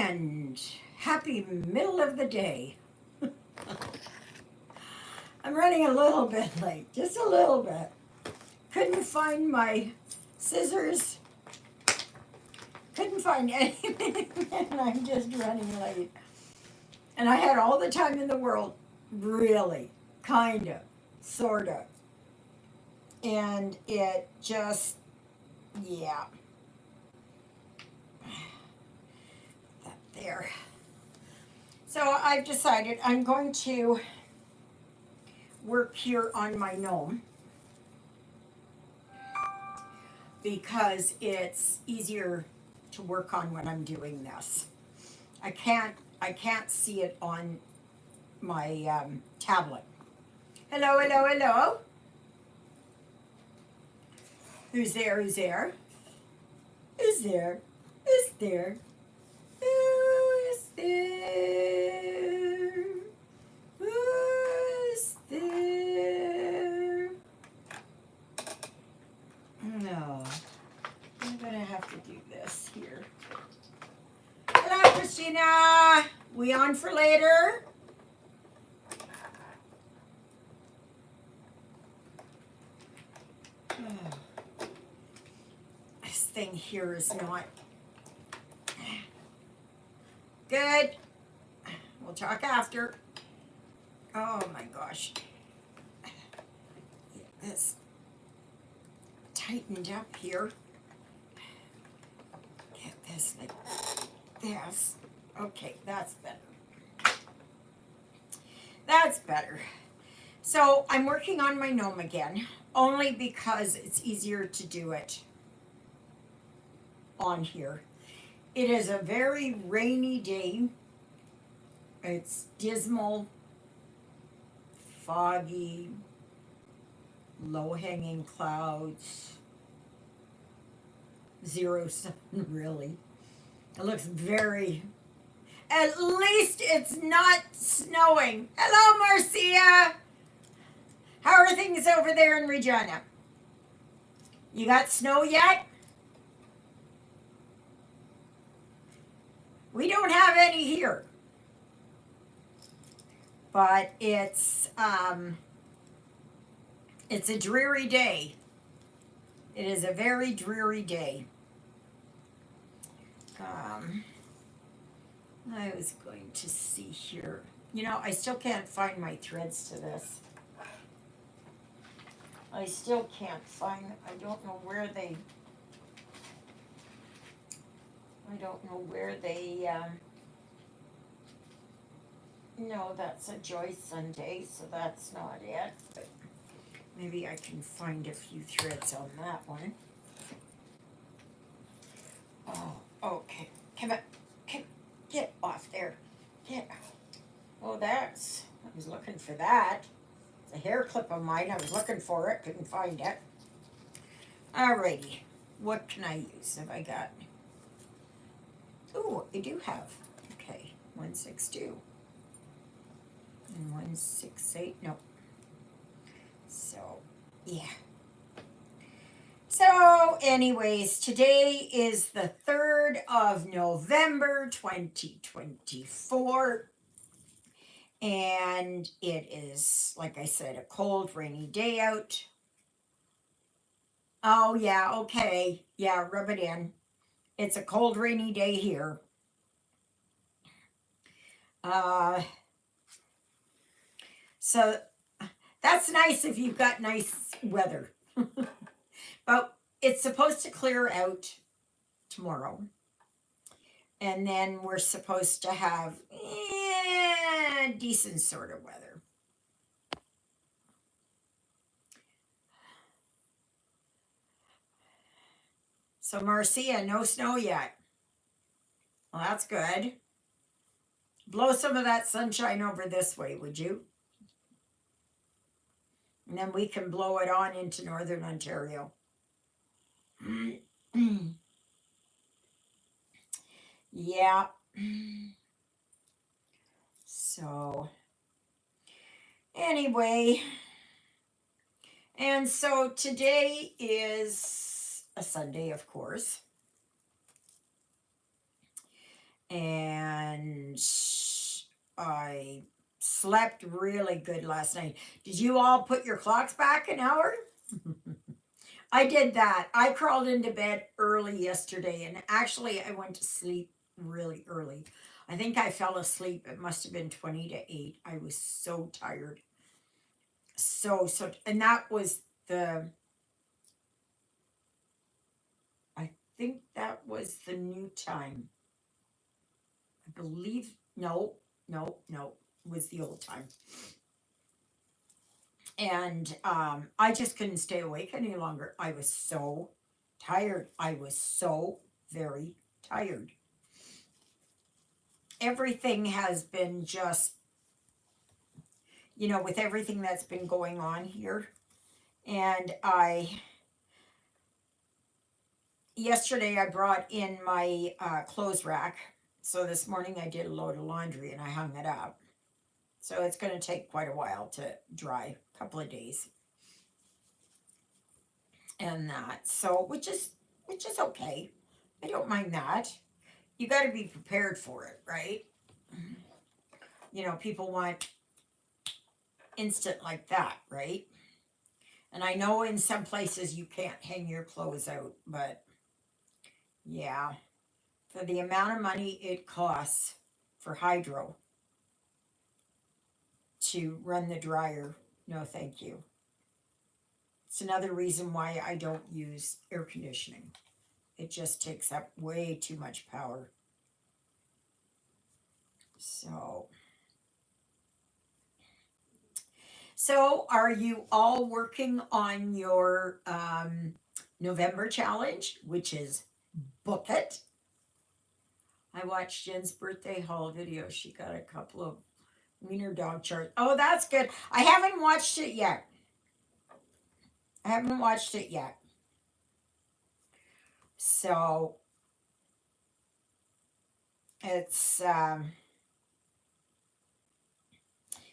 And happy middle of the day. I'm running a little bit late, just a little bit. Couldn't find my scissors. Couldn't find anything, and I'm just running late. And I had all the time in the world, really, kinda, sorta. And it just, yeah. That there. So I've decided I'm going to work here on my gnome because it's easier to work on when I'm doing this. I can't see it on my tablet. Hello, hello, hello. Who's there? Who's there? Who's there? Who's there? Who's there? Who's there? No. I'm gonna have to do this here. Hello, Christina. We on for later? Oh. This thing here is not good. We'll talk after. Oh my gosh. Get this tightened up here. Get this like this. Okay, that's better. That's better. So I'm working on my gnome again, only because it's easier to do it on here. It is a very rainy day. It's dismal, foggy, low-hanging clouds, zero sun, really. It looks very, at least it's not snowing. Hello, Marcia. How are things over there in Regina? You got snow yet? We don't have any here. But it's a dreary day. It is a very dreary day. I was going to see here. You know, I still can't find my threads to this. I still can't find, I don't know where they, no, that's a Joy Sunday, so that's not it. But maybe I can find a few threads on that one. Oh, okay. Come on. Get off there. Get. Oh, I was looking for that. It's a hair clip of mine. I was looking for it. Couldn't find it. Alrighty. What can I use? Have I got? Oh, I do have. Okay. 162. And 168. No. So, yeah. So, anyways, today is the 3rd of November, 2024. And it is, like I said, a cold, rainy day out. Oh, yeah, okay. Yeah, rub it in. It's a cold, rainy day here. So, that's nice if you've got nice weather. But it's supposed to clear out tomorrow. And then we're supposed to have decent sort of weather. So Marcia, no snow yet. Well, that's good. Blow some of that sunshine over this way, would you? And then we can blow it on into northern Ontario. Yeah. So, anyway, and so today is a Sunday, of course. And slept really good last night. Did you all put your clocks back an hour? I did that. I crawled into bed early yesterday, and actually I went to sleep really early. I think I fell asleep. It must have been 20 to 8. I was so tired. So, and that was I think that was the new time. I believe, no, it was the old time. And I just couldn't stay awake any longer. I was so tired. I was so very tired. Everything has been just, with everything that's been going on here. And yesterday I brought in my clothes rack. So this morning I did a load of laundry and I hung it up. So it's going to take quite a while to dry, a couple of days. And that, so which is okay. I don't mind that. You got to be prepared for it, right? People want instant like that, right? And I know in some places you can't hang your clothes out, but yeah, for the amount of money it costs for hydro to run the dryer, no thank you. It's another reason why I don't use air conditioning. It just takes up way too much power. So are you all working on your November challenge, which is book it? I watched Jen's birthday haul video. She got a couple of wiener dog charts. Oh, that's good. I haven't watched it yet. So it's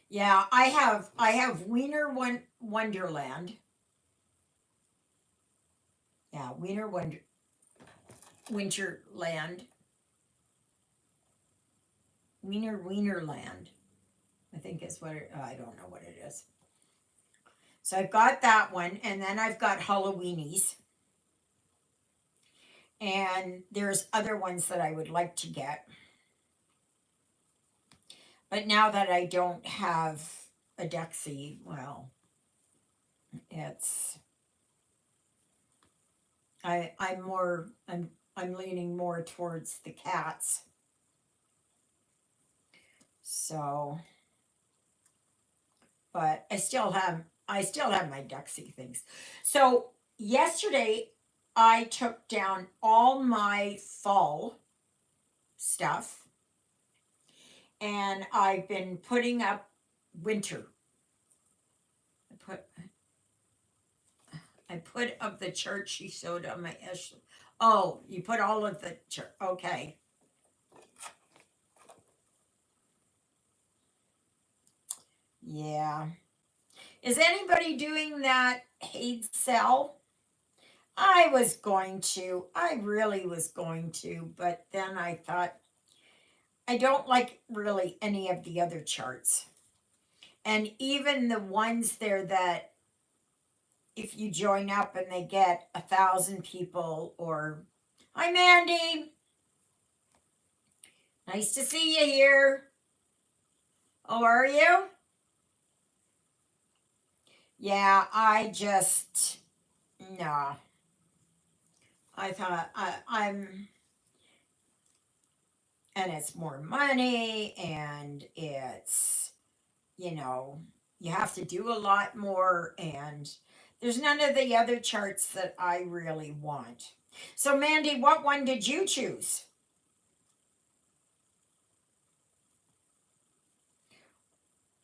yeah, I have Wiener Wonderland. Yeah, Winterland. Wienerland. I think is what I don't know what it is. So I've got that one, and then I've got Halloweenies. And there's other ones that I would like to get. But now that I don't have a Dexy, well, it's I'm leaning more towards the cats. So, but I still have my Dexy things. So yesterday I took down all my fall stuff and I've been putting up winter. I put up the chart she showed on my Oh, you put all of the chart. Okay. Yeah. Is anybody doing that hate sell? I really was going to, but then I thought I don't like really any of the other charts. And even the ones there that if you join up and they get 1,000 people or hi Mandy. Nice to see you here. How are you? Yeah, I just nah. I thought I'm and it's more money and it's you have to do a lot more and there's none of the other charts that I really want. So Mandy, what one did you choose?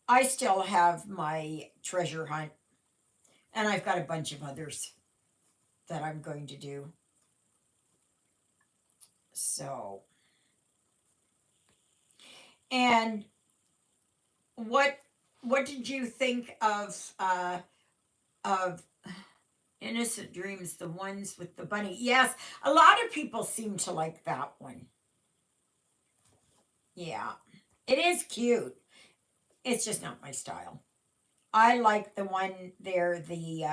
I still have my treasure hunt and I've got a bunch of others that I'm going to do. So and what did you think of Innocent Dreams, the ones with the bunny? Yes, a lot of people seem to like that one. Yeah, it is cute. It's just not my style. I like the one there, the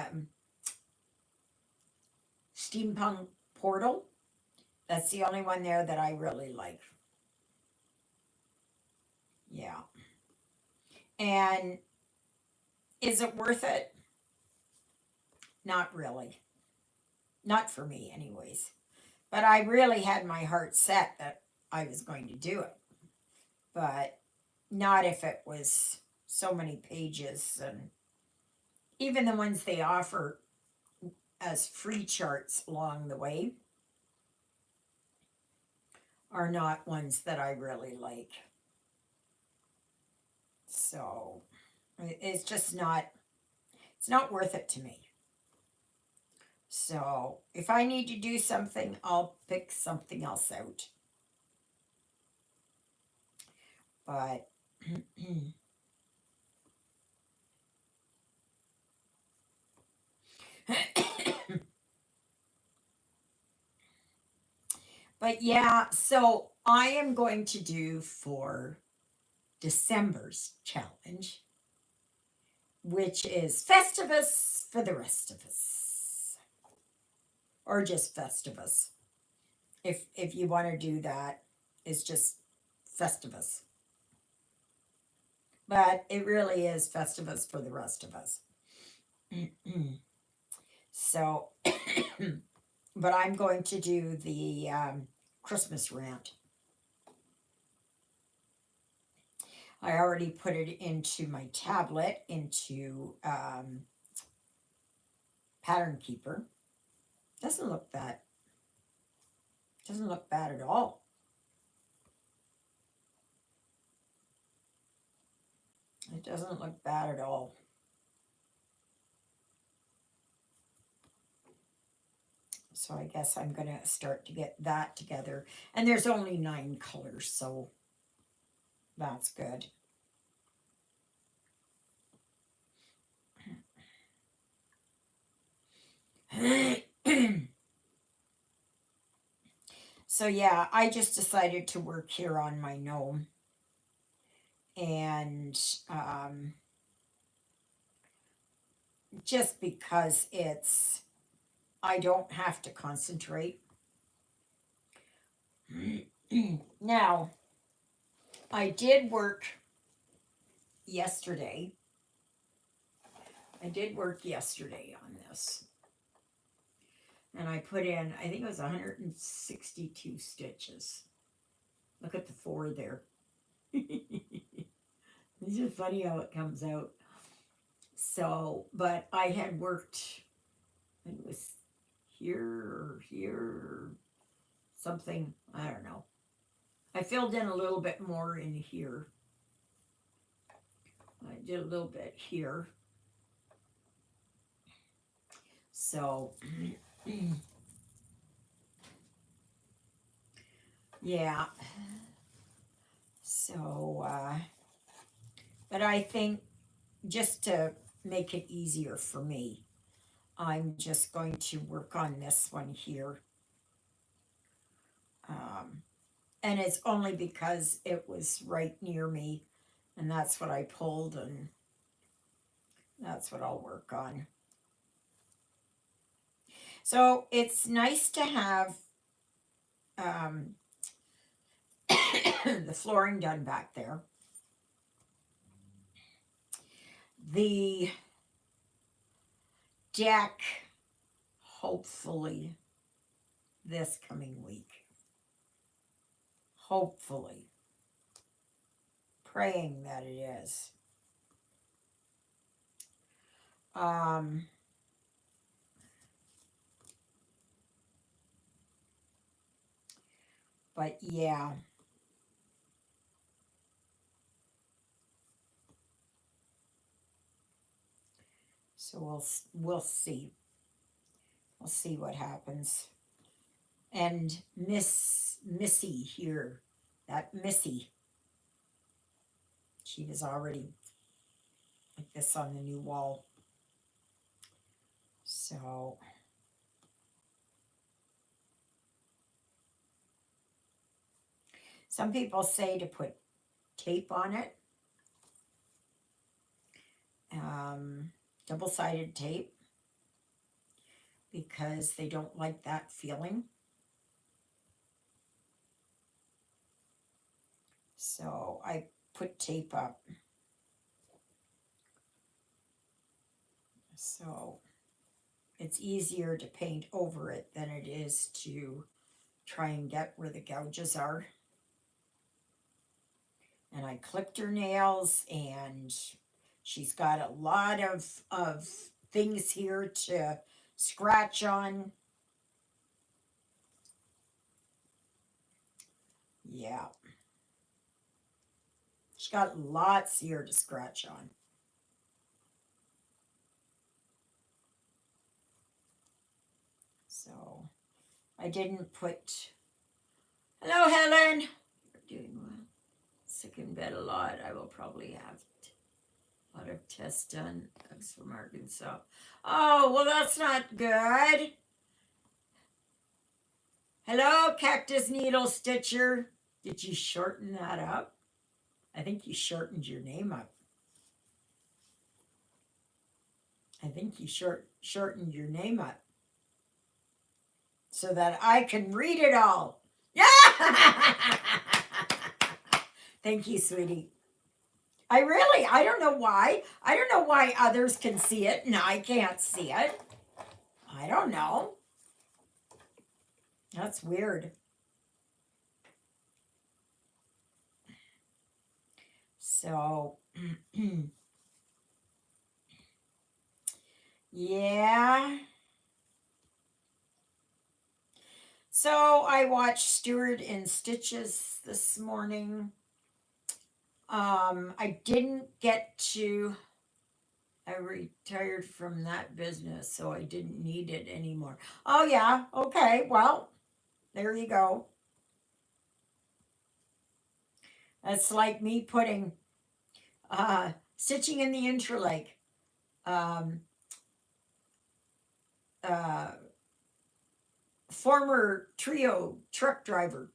steampunk portal. That's the only one there that I really like. Yeah. And is it worth it? Not really. Not for me, anyways. But I really had my heart set that I was going to do it. But not if it was so many pages, and even the ones they offer as free charts along the way are not ones that I really like. So it's just not, it's not worth it to me. So if I need to do something, I'll pick something else out. But but yeah, so I am going to do for December's challenge, which is Festivus for the rest of us, or just Festivus. If you want to do that, it's just Festivus. But it really is Festivus for the rest of us. So, but I'm going to do the Christmas rant. I already put it into my tablet, into Pattern Keeper. Doesn't look that, doesn't look bad at all. It doesn't look bad at all. So I guess I'm going to start to get that together. And there's only 9 colors, so that's good. So yeah, I just decided to work here on my gnome. And just because it's, I don't have to concentrate. Now, I did work yesterday. I did work yesterday on this. And I put in, I think it was 162 stitches. Look at the 4 there. It's just funny how it comes out. So, but I had worked, I think it was here, or something, I don't know. I filled in a little bit more in here. I did a little bit here. So, yeah. So, but I think just to make it easier for me, I'm just going to work on this one here. And it's only because it was right near me, and that's what I pulled, and that's what I'll work on. So it's nice to have the flooring done back there. The deck, hopefully, this coming week. Hopefully. Praying that it is. But yeah. So we'll see. We'll see what happens. And Missy here, that Missy, she was already like this on the new wall. So some people say to put tape on it. double-sided tape because they don't like that feeling. So I put tape up. So it's easier to paint over it than it is to try and get where the gouges are. And I clipped her nails, and she's got a lot of things here to scratch on. Yeah. She's got lots here to scratch on. So I didn't put. Hello, Helen. You're doing well. Sick in bed a lot. I will probably have a lot of tests done. That's from Arkansas. Oh, well, that's not good. Hello, Cactus Needle Stitcher. Did you shorten that up? I think you shortened your name up. I think you shortened your name up so that I can read it all. Yeah. Thank you, sweetie. I don't know why. I don't know why others can see it and I can't see it. I don't know. That's weird. So, yeah. So I watched Stewart in Stitches this morning. I didn't get to. I retired from that business, so I didn't need it anymore. Oh yeah, okay. Well, there you go. That's like me putting stitching in the Interlake. Um, uh, Former trio truck driver,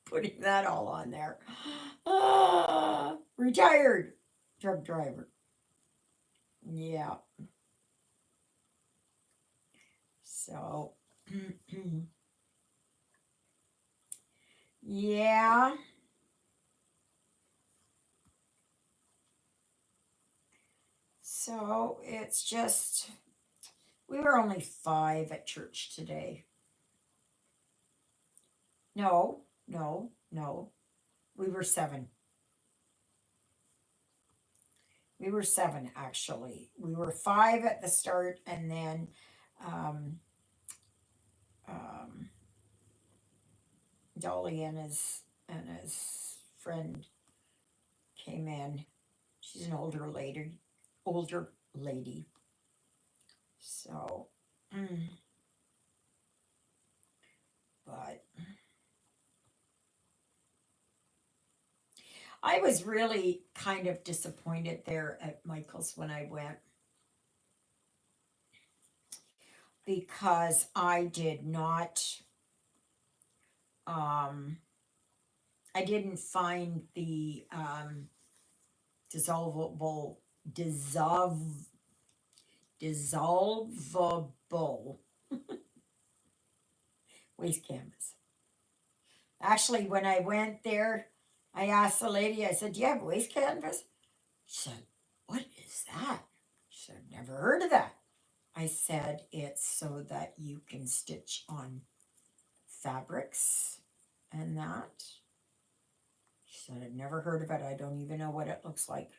putting that all on there. Retired truck driver. Yeah. So, yeah. So it's just, we were only 5 at church today. No, no, no. We were 7. We were 7 actually. We were 5 at the start, and then um, um, Dolly and his friend came in. She's an older lady. Older lady. So, but I was really kind of disappointed there at Michael's when I went because I did not I didn't find the dissolvable dissolvable waste canvas. Actually, when I went there, I asked the lady, I said, "Do you have waste canvas?" She said, "What is that?" She said, "Never heard of that." I said, "It's so that you can stitch on fabrics and that." She said, "I've never heard of it. I don't even know what it looks like."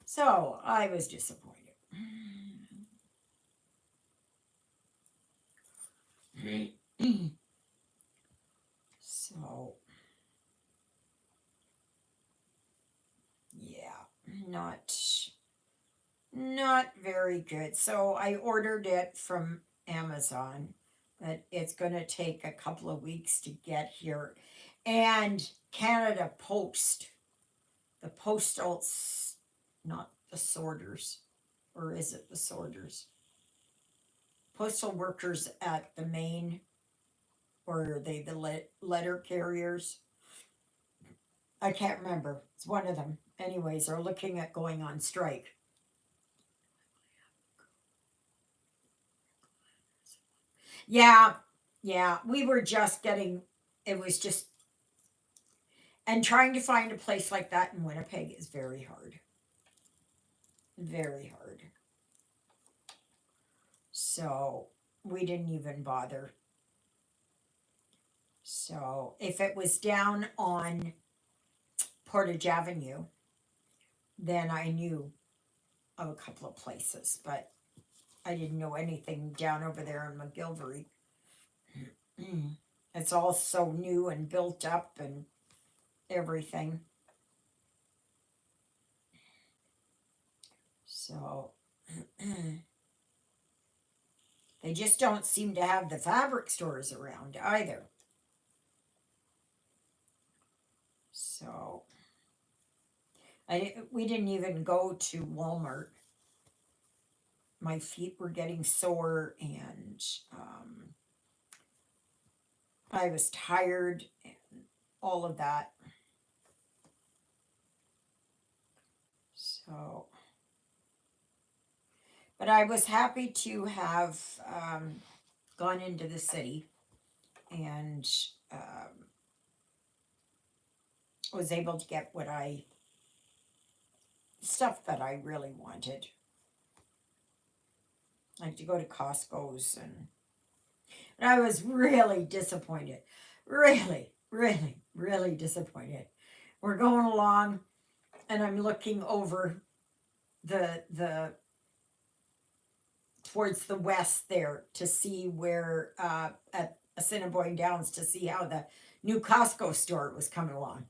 So I was disappointed. So, yeah, not very good. So I ordered it from Amazon, but it's going to take a couple of weeks to get here. And Canada Post, the postal, not the sorters, or is it the sorters? Postal workers at the main, or are they the letter carriers? I can't remember. It's one of them. Anyways, are looking at going on strike. Yeah, yeah. We were just getting, it was just, and trying to find a place like that in Winnipeg is very hard. Very hard. So we didn't even bother. So if it was down on Portage Avenue, then I knew of a couple of places, but I didn't know anything down over there in McGilvery. It's all so new and built up and everything. So they just don't seem to have the fabric stores around either. So we didn't even go to Walmart. My feet were getting sore and I was tired and all of that. So, but I was happy to have gone into the city and was able to get stuff that I really wanted. Like to go to Costco's and I was really disappointed. Really, really, really disappointed. We're going along and I'm looking over the towards the west there to see where at Assiniboine Downs to see how the new Costco store was coming along.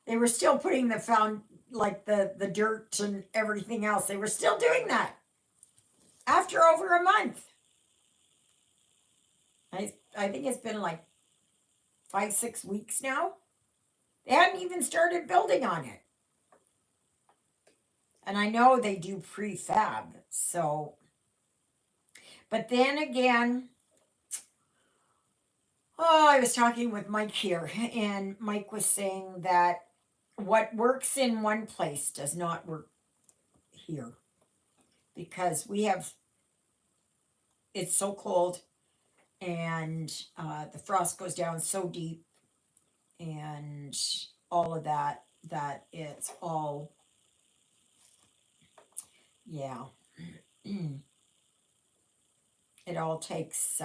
They were still putting the like the dirt and everything else. They were still doing that after over a month. I think it's been like 5 6 weeks now. They hadn't even started building on it. And I know they do prefab, so but then again, oh, I was talking with Mike here, and Mike was saying that what works in one place does not work here because it's so cold and the frost goes down so deep and all of that it's all, yeah, it all takes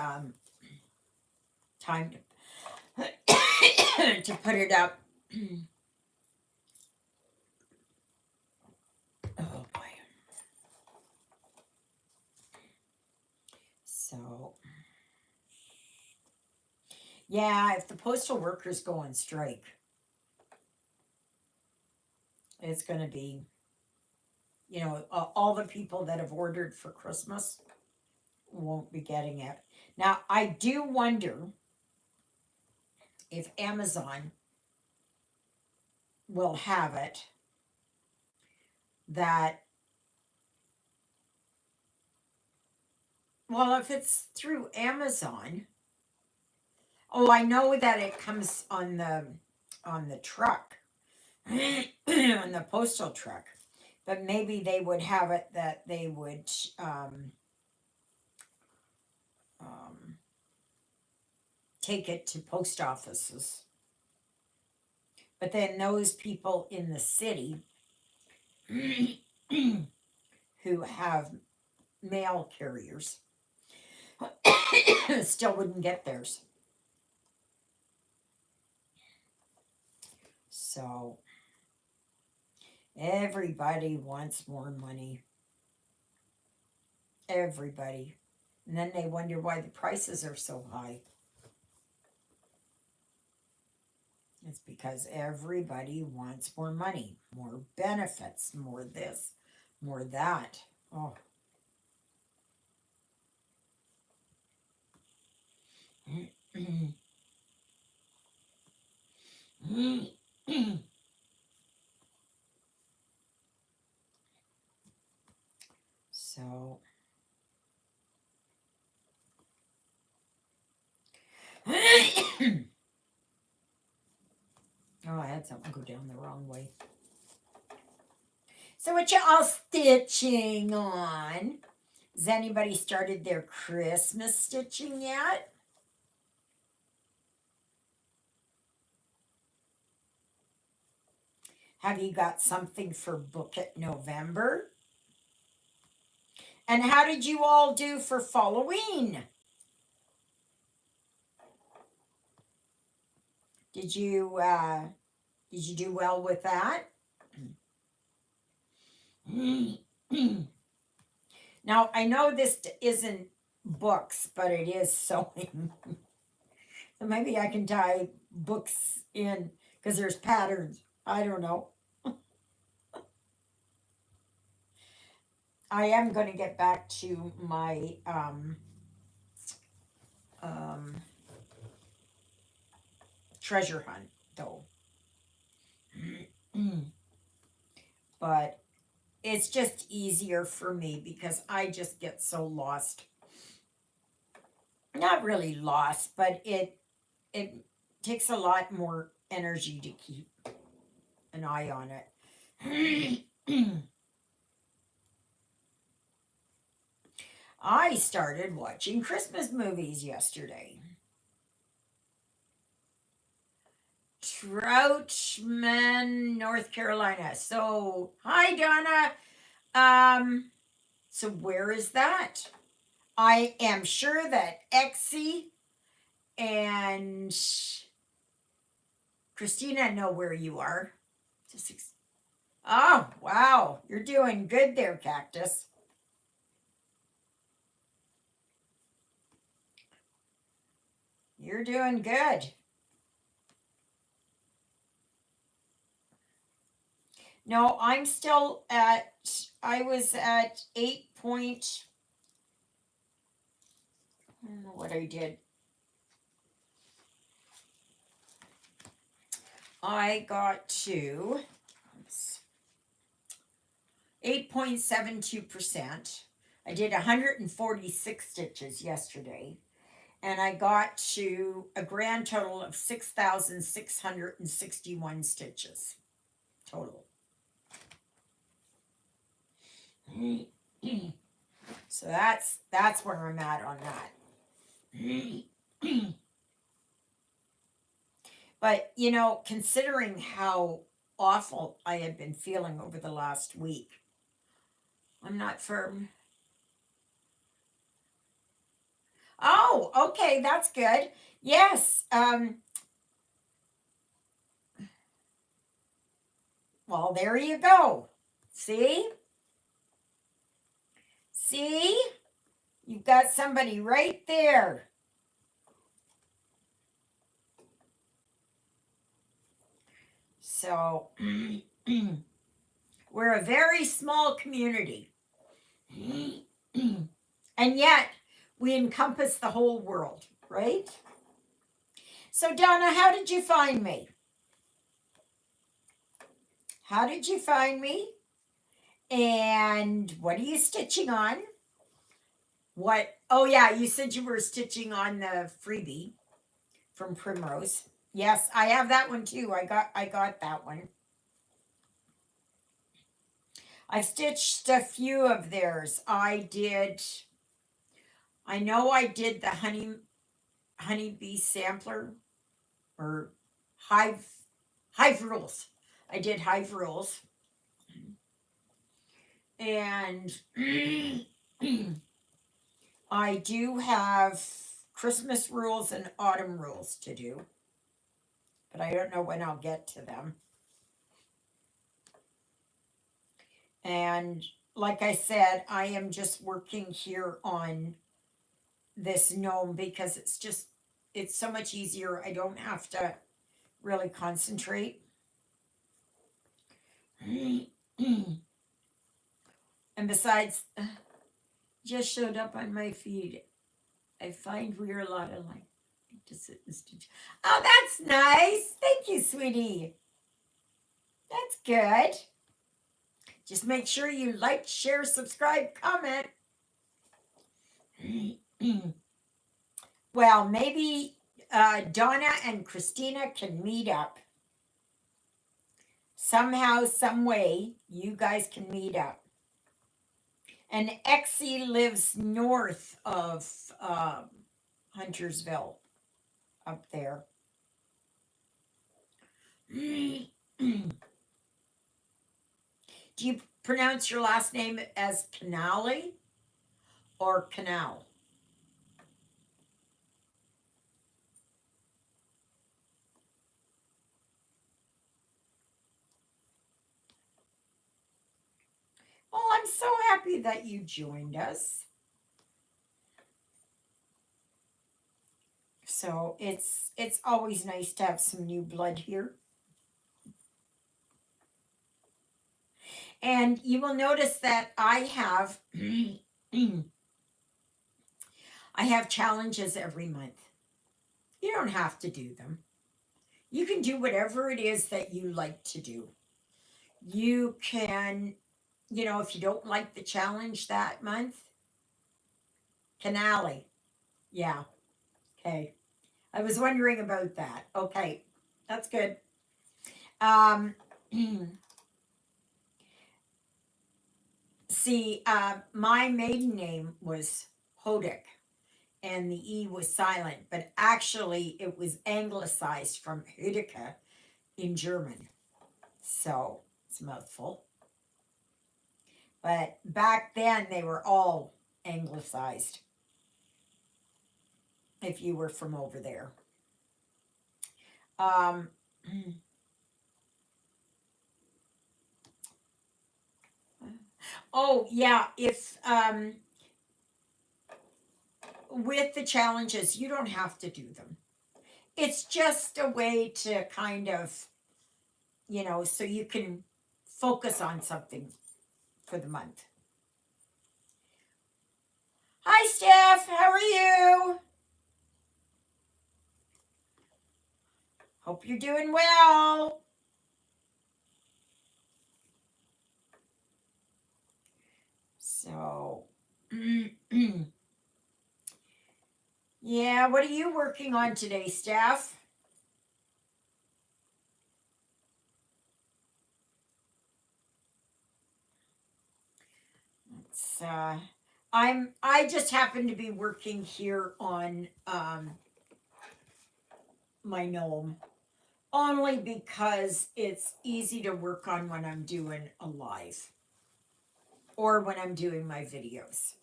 time to put it up. Oh boy. So, yeah, if the postal workers go on strike, it's going to be, all the people that have ordered for Christmas won't be getting it. Now, I do wonder if Amazon will have it that, well, if it's through Amazon, oh, I know that it comes on the truck, on the postal truck, but maybe they would have it that they would um, take it to post offices. But then those people in the city who have mail carriers still wouldn't get theirs. So everybody wants more money. Everybody. And then they wonder why the prices are so high. It's because everybody wants more money, more benefits, more this, more that. Oh. So Oh, I had something go down the wrong way. So what you all stitching on? Has anybody started their Christmas stitching yet? Have you got something for Book It November? And how did you all do for Halloween? Did you do well with that? Now I know this isn't books, but it is sewing. So maybe I can tie books in because there's patterns. I don't know. I am going to get back to my um, treasure hunt though. But it's just easier for me because I just get so lost. Not really lost, but it takes a lot more energy to keep an eye on it. I started watching Christmas movies yesterday. Troutman, North Carolina. So, hi Donna. So where is that? I am sure that Exie and Christina know where you are. Oh, wow. You're doing good there, Cactus. You're doing good. No, I'm still I was at 8 point, I don't know what I did. I got to 8.72%. I did 146 stitches yesterday, and I got to a grand total of 6,661 stitches total. So that's where I'm at on that. But considering how awful I had been feeling over the last week, I'm not firm. Oh, okay, that's good. Yes. Well, there you go. See? See? You've got somebody right there. So, we're a very small community. And yet, we encompass the whole world, right? So, Donna, how did you find me? How did you find me? And what are you stitching on? What? Oh, yeah, you said you were stitching on the freebie from Primrose. Yes, I have that one too. I got that one. I've stitched a few of theirs. I know I did the honeybee sampler or hive rules. I did hive rules. And I do have Christmas rules and autumn rules to do, but I don't know when I'll get to them. And like I said, I am just working here on this gnome because it's so much easier. I don't have to really concentrate. And besides, just showed up on my feed. I find we're a lot alike. To sit and stitch. Oh, that's nice. Thank you, sweetie. That's good. Just make sure you like, share, subscribe, comment. Well, maybe Donna and Christina can meet up somehow, some way, you guys can meet up. And Exie lives north of Huntersville, up there. Do you pronounce your last name as Canale or Canal? Well, I'm so happy that you joined us. So it's always nice to have some new blood here. And you will notice that I have I have challenges every month. You don't have to do them. You can do whatever it is that you like to do. You can, if you don't like the challenge that month, Canale. Yeah. Okay. I was wondering about that. Okay. That's good. Um see, my maiden name was Hodik, and the E was silent, but actually it was anglicized from Hüdeke in German. So it's a mouthful. But back then they were all anglicized if you were from over there. Um, oh, yeah, if with the challenges, you don't have to do them. It's just a way to kind of, so you can focus on something for the month. Hi, Steph. How are you? Hope you're doing well. So, yeah, what are you working on today, Steph? It's I just happen to be working here on my gnome only because it's easy to work on when I'm doing a live or when I'm doing my videos.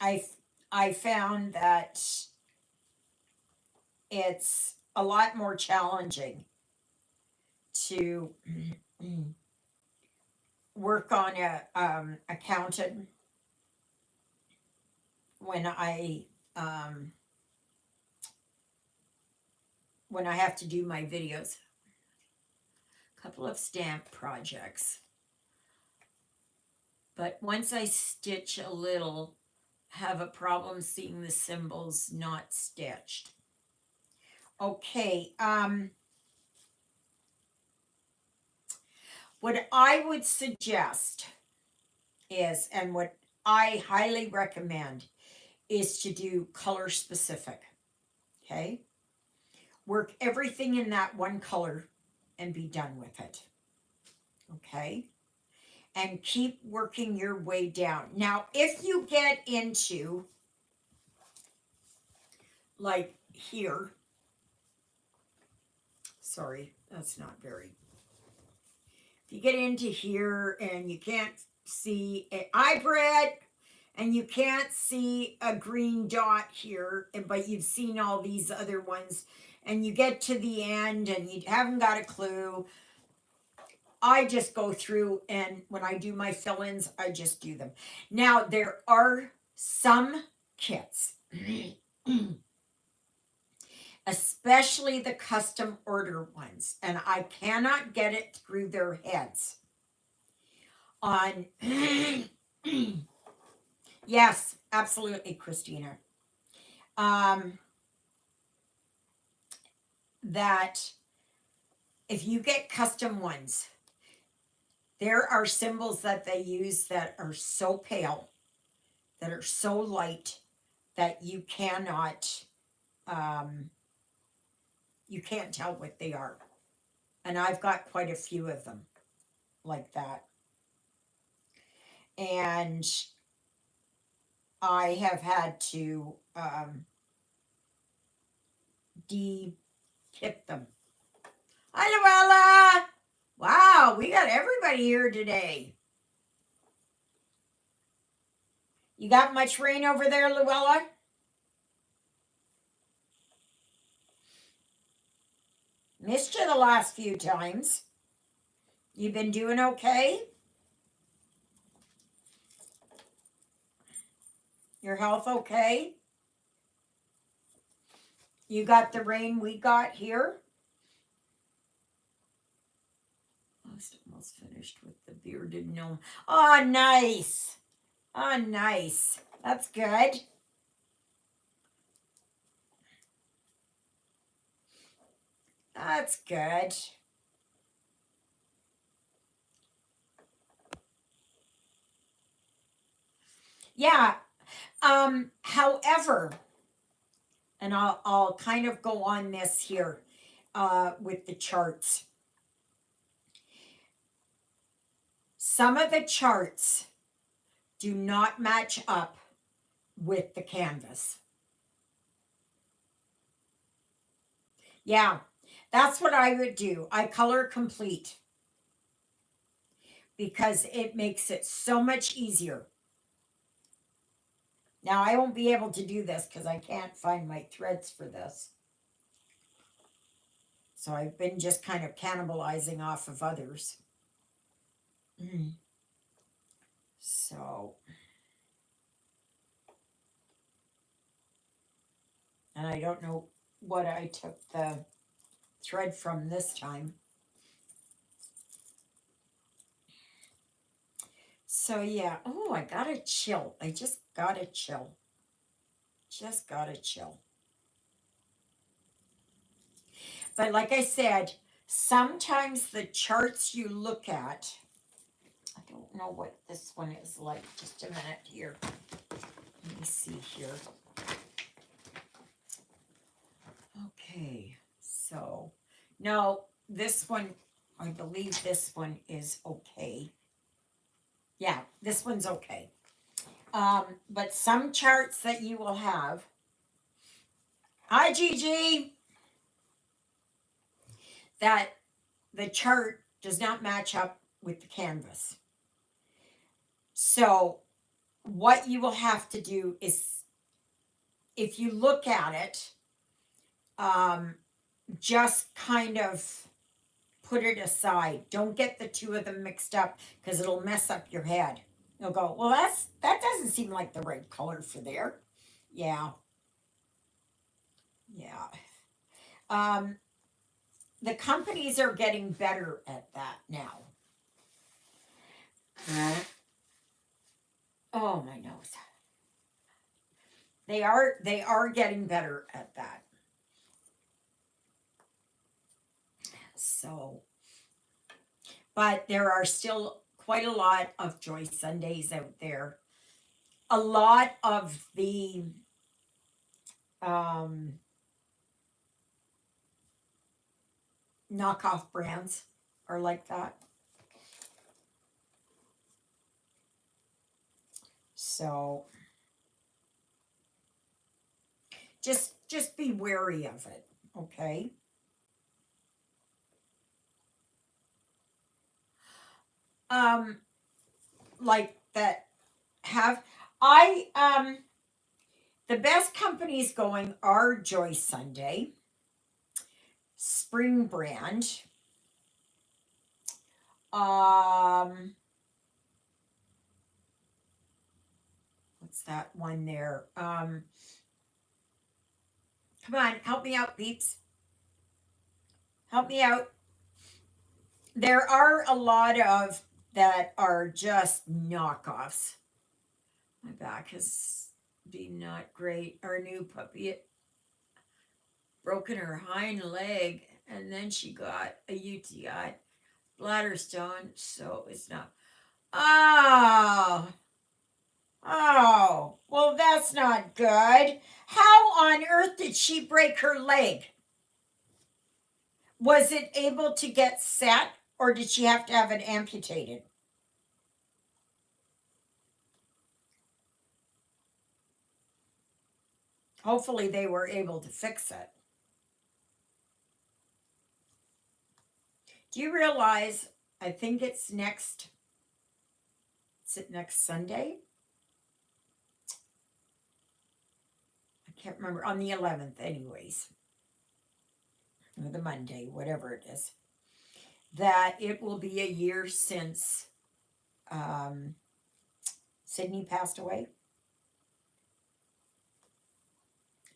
I I found that it's a lot more challenging to work on a accountant when um, I have to do my videos. A couple of stamp projects, but once I stitch a little, have a problem seeing the symbols not stitched. Okay, what I would suggest is, and what I highly recommend, is to do color specific. Okay, work everything in that one color and be done with it. Okay, and keep working your way down. Now, if you get into like here, sorry, that's not very. If you get into here and you can't see a eyebred and you can't see a green dot here, but you've seen all these other ones, and you get to the end and you haven't got a clue, I just go through, and when I do my fill-ins, I just do them. Now, there are some kits, especially the custom order ones, and I cannot get it through their heads on yes, absolutely, Christina. Um, that if you get custom ones, there are symbols that they use that are so pale, that are so light, that um, you can't tell what they are. And I've got quite a few of them like that. And I have had to de-tip them. Hi, Luella! Wow, we got everybody here today. You got much rain over there, Luella? Missed you the last few times. You been doing okay? Your health okay? You got the rain we got here? Almost finished with the bearded gnome. Oh, nice. Oh, nice. That's good. That's good. Yeah. However, and I'll kind of go on this here with the charts. Some of the charts do not match up with the canvas. Yeah, that's what I would do. I color complete because it makes it so much easier. Now, I won't be able to do this because I can't find my threads for this. So I've been just kind of cannibalizing off of others. So, and I don't know what I took the thread from this time. So yeah, oh, I gotta chill. I just gotta chill. Just gotta chill. But like I said, sometimes the charts you look at, I don't know what this one is like. Just a minute here. Let me see here. Okay, so no, this one, I believe this one is okay. Yeah, this one's okay. But some charts that you will have. Hi, Gigi. That the chart does not match up with the canvas. So, what you will have to do is, if you look at it, just kind of put it aside. Don't get the two of them mixed up because it'll mess up your head. You'll go, well, that doesn't seem like the right color for there. Yeah. Yeah. The companies are getting better at that now. Oh, my nose. They are getting better at that. So, but there are still quite a lot of Joy Sundays out there. A lot of the knockoff brands are like that. So just be wary of it, okay? Like that have the best companies going are Joy Sunday, Spring Brand, what's that one there? Come on, help me out, peeps. Help me out. There are a lot of that are just knockoffs. My back has been not great. Our new puppy broken her hind leg, and then she got a UTI, bladder stone. So it's not. Oh, oh. Well, that's not good. How on earth did she break her leg? Was it able to get set, or did she have to have it amputated? Hopefully they were able to fix it. Do you realize, I think it's next, is it next Sunday? I can't remember, on the 11th anyways, or the Monday, whatever it is, that it will be a year since um, Sydney passed away.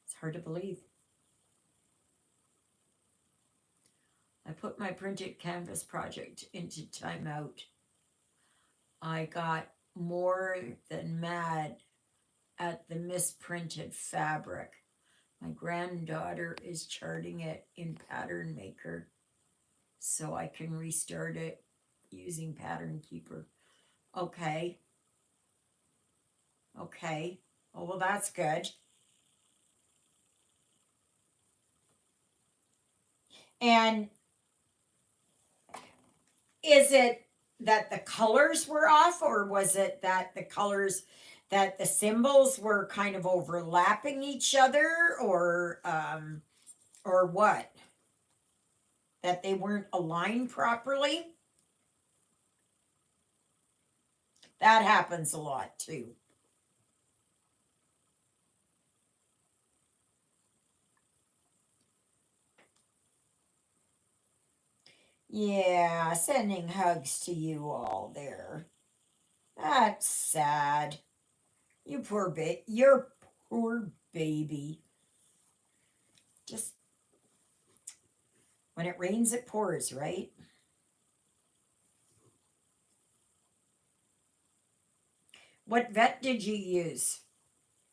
It's hard to believe. I put my printed canvas project into timeout. I got more than mad at the misprinted fabric. My granddaughter is charting it in Pattern Maker so I can restart it using Pattern Keeper. Okay. Okay. Oh, well, that's good. And is it that the colors were off, or was it that the colors, that the symbols were kind of overlapping each other, or what? That they weren't aligned properly? That happens a lot too. Yeah, sending hugs to you all there. That's sad. Your poor baby. Just when it rains, it pours, right? What vet did you use?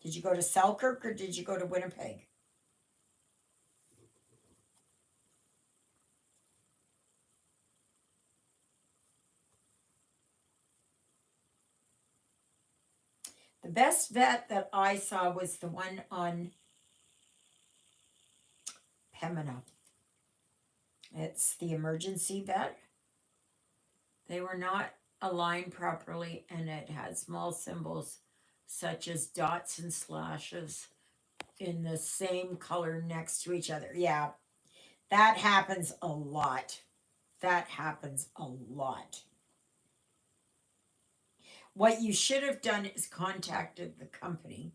Did you go to Selkirk or did you go to Winnipeg? The best vet that I saw was the one on Pemina. It's the emergency vet. They were not aligned properly, and it had small symbols such as dots and slashes in the same color next to each other. Yeah, that happens a lot. That happens a lot. What you should have done is contacted the company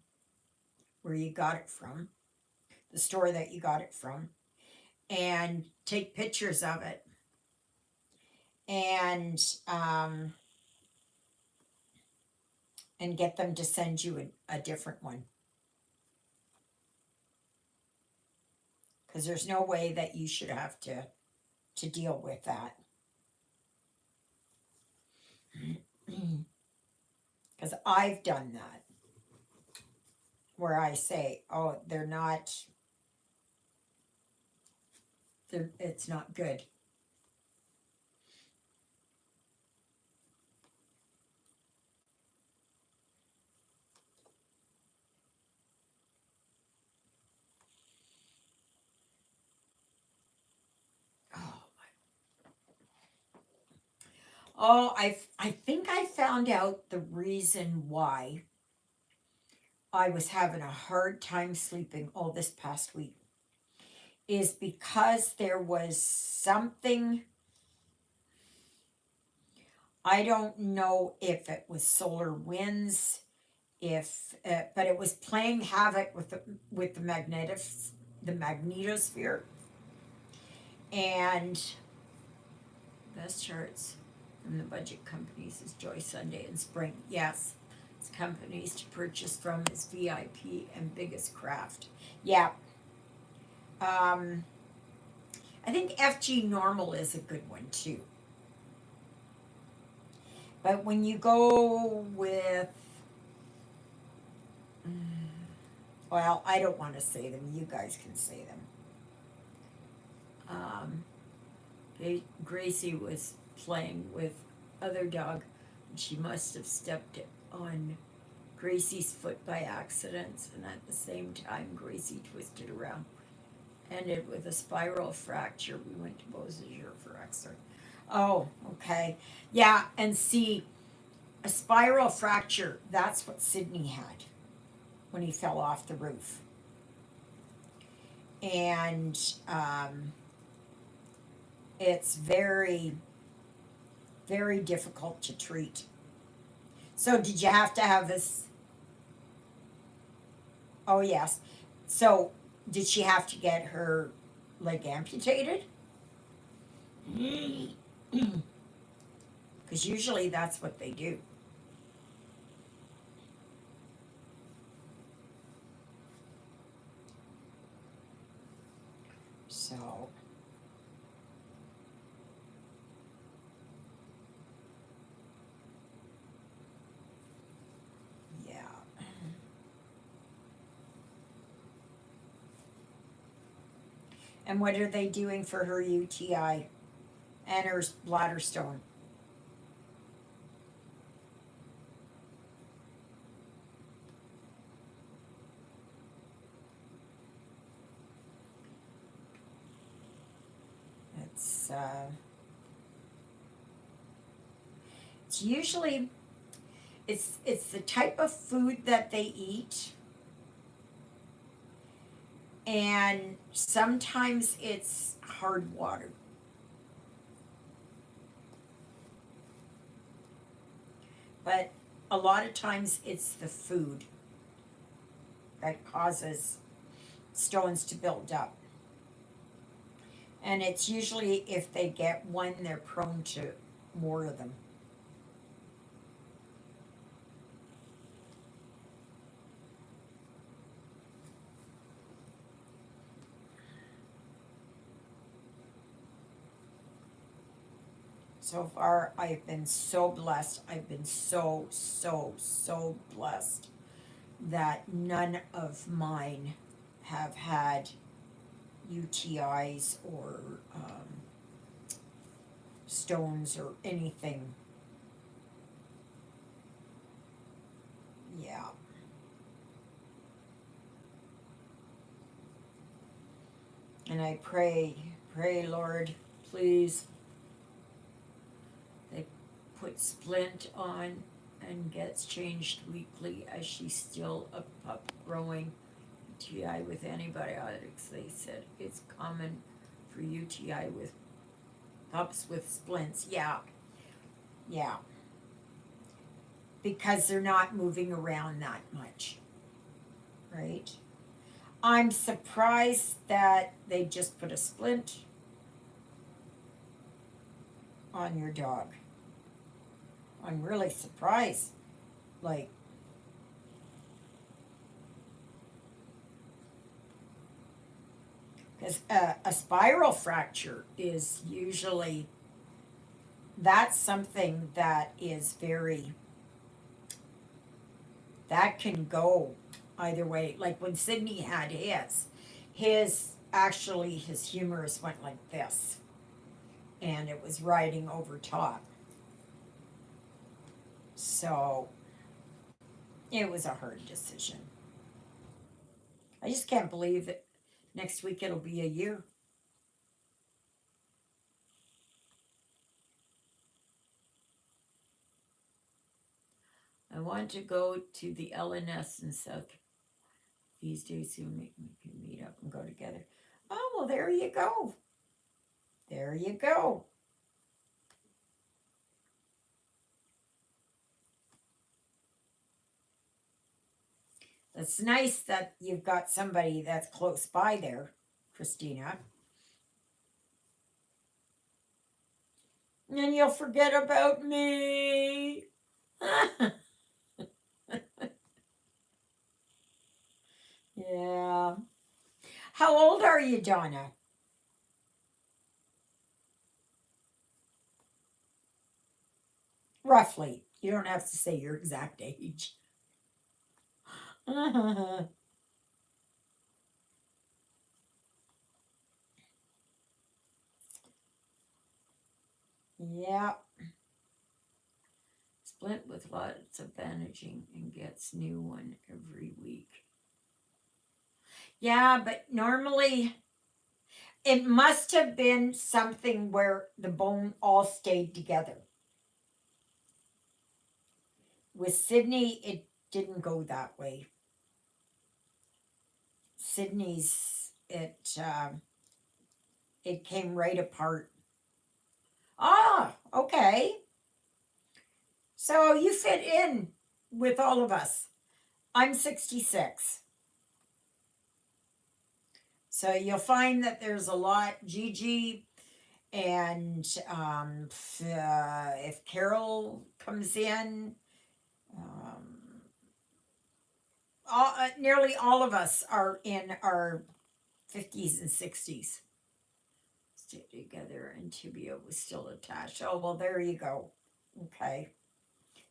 where you got it from, the store that you got it from, and take pictures of it, and um, and get them to send you a different one, because there's no way that you should have to deal with that. Because I've done that, where I say, oh, it's not good. Oh, oh, I think I found out the reason why I was having a hard time sleeping all this past week is because there was something. I don't know if it was solar winds, if but it was playing havoc with the magnetosphere, and best charts from the budget companies is Joy Sunday and Spring. Yes, it's companies to purchase from is VIP and biggest craft. Yeah. Um, I think FG Normal is a good one too. But when you go with, well, I don't want to say them. You guys can say them. Gracie was playing with other dog, and she must have stepped on Gracie's foot by accident, and at the same time, Gracie twisted around ended with a spiral fracture. We went to Beausejour for X-ray. Oh, okay. Yeah, and see, a spiral fracture, that's what Sydney had when he fell off the roof. And it's very, very difficult to treat. So did you have to have this? Oh, yes. So did she have to get her leg amputated? Because usually that's what they do. So, yeah. And what are they doing for her UTI and her bladder stone? It's it's usually it's the type of food that they eat, and sometimes it's hard water. But a lot of times it's the food that causes stones to build up. And it's usually if they get one, they're prone to more of them. So far, I've been so blessed. I've been so, so, so blessed that none of mine have had UTIs or stones or anything. Yeah. And I pray, Lord, please, they put Splint on and gets changed weekly as she's still a pup growing. UTI with antibiotics, they said it's common for UTI with pups with splints. Yeah, yeah, because they're not moving around that much, right? I'm surprised that they just put a splint on your dog. I'm really surprised. Like, because a spiral fracture is usually, that's something that is very, that can go either way. Like when Sydney had his actually his humerus went like this, and it was riding over top. So it was a hard decision. I just can't believe that next week it'll be a year. I want to go to the LNS in South these days so we can meet up and go together. Oh, well, there you go. There you go. It's nice that you've got somebody that's close by there, Christina. And you'll forget about me. Yeah. How old are you, Donna? Roughly. You don't have to say your exact age. Yeah. Splint with lots of bandaging and gets new one every week. Yeah, but normally It must have been something where the bone all stayed together. With Sydney, it didn't go that way. Sydney's, it came right apart. Ah, okay. So you fit in with all of us. I'm 66. So you'll find that there's a lot. Gigi and if Carol comes in, um, nearly all of us are in our 50s and 60s. Stay together and tibia was still attached. Oh, well, there you go. Okay.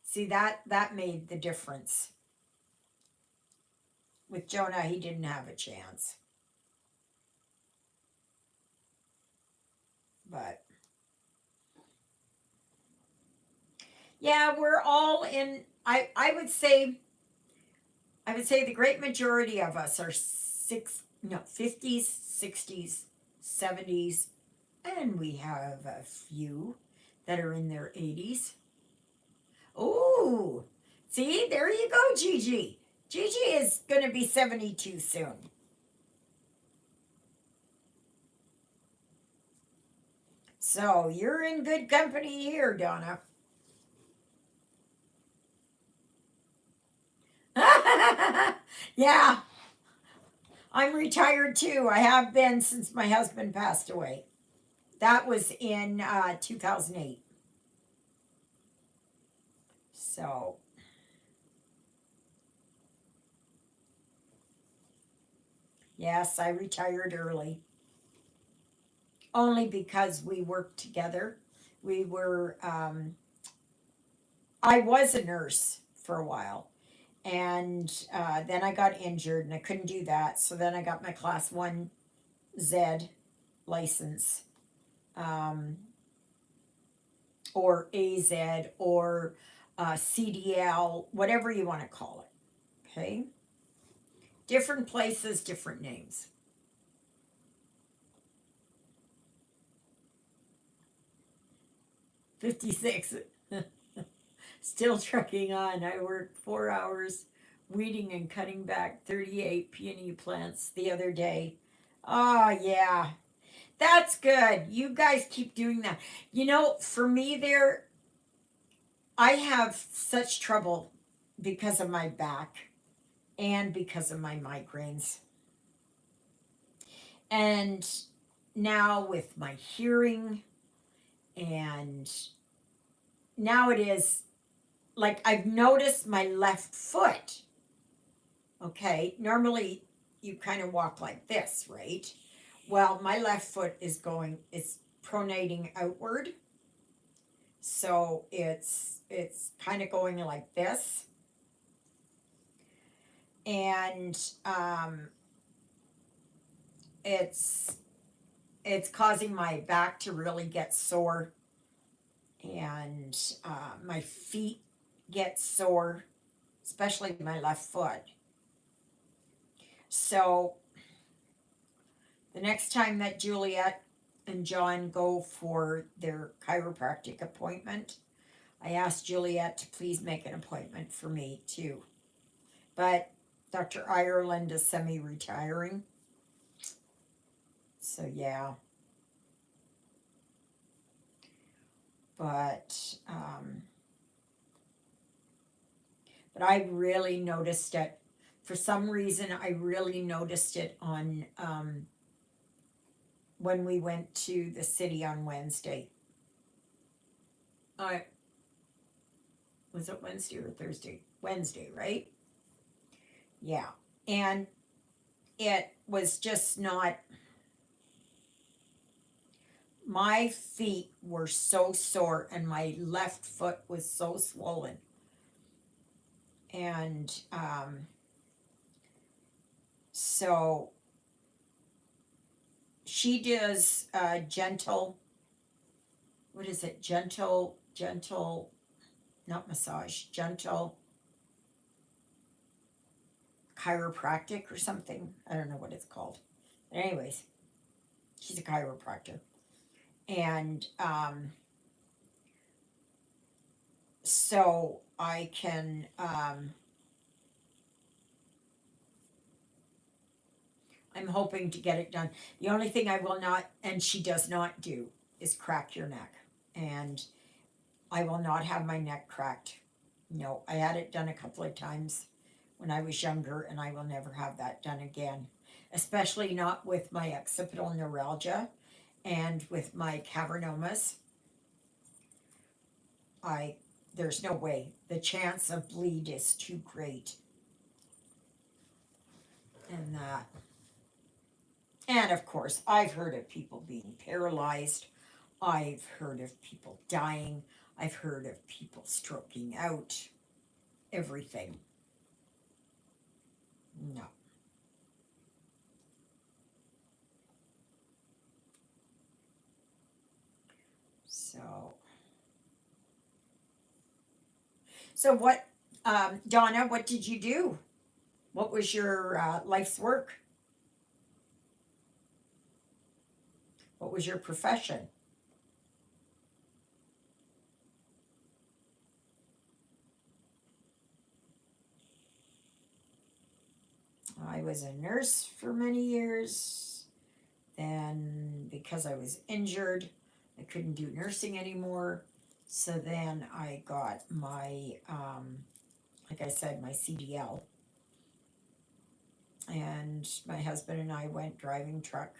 See, that made the difference. With Jonah, he didn't have a chance. But yeah, we're all in. I would say the great majority of us are 50s, 60s, 70s, and we have a few that are in their 80s. Oh, see, there you go, Gigi. Gigi is going to be 72 soon. So you're in good company here, Donna. Yeah, I'm retired too. I have been since my husband passed away. That was in 2008. So, yes, I retired early. Only because we worked together. We were, I was a nurse for a while. And then I got injured and I couldn't do that. So then I got my class 1Z license. Or AZ or CDL, whatever you want to call it. Okay? Different places, different names. '56. Still trucking on. I worked 4 hours weeding and cutting back 38 peony plants the other day. Oh, yeah. That's good. You guys keep doing that. You know, for me, I have such trouble because of my back and because of my migraines. And now with my hearing, and now it is like I've noticed my left foot. Okay, normally you kind of walk like this, right? Well, my left foot is pronating outward. So it's kind of going like this. And it's it's causing my back to really get sore, and my feet get sore, especially my left foot. So the next time that Juliet and John go for their chiropractic appointment, I asked Juliet to please make an appointment for me too. But Dr. Ireland is semi-retiring. So yeah. But but I really noticed it. For some reason, I really noticed it on when we went to the city on Wednesday. I was it Wednesday or Thursday? Wednesday, right? Yeah. And it was just not, my feet were so sore and my left foot was so swollen. And so she does gentle, what is it? Gentle, not massage, gentle chiropractic or something. I don't know what it's called. But anyways, she's She's a chiropractor. And so I can, I'm hoping to get it done. The only thing I will not, and she does not do, is crack your neck. And I will not have my neck cracked. No, I had it done a couple of times when I was younger, and I will never have that done again. Especially not with my occipital neuralgia and with my cavernomas. I There's no way. The chance of bleed is too great. And that. And of course, I've heard of people being paralyzed. I've heard of people dying. I've heard of people stroking out. Everything. No. So, so what, Donna, what did you do? What was your life's work? What was your profession? I was a nurse for many years. Then, because I was injured, I couldn't do nursing anymore. So then I got my, like I said, my CDL. And my husband and I went driving truck.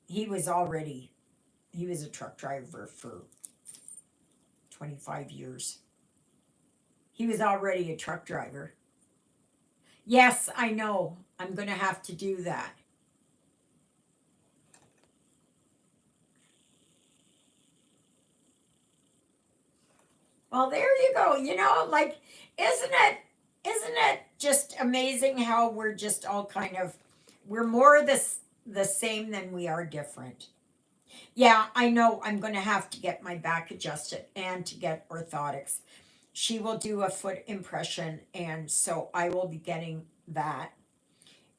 He was already, he was a truck driver for 25 years. He was already a truck driver. Yes, I know. I'm going to have to do that. Well, there you go. Like, isn't it just amazing how we're just all kind of, we're more the same than we are different. Yeah, I know I'm going to have to get my back adjusted and to get orthotics. She will do a foot impression, and so I will be getting that.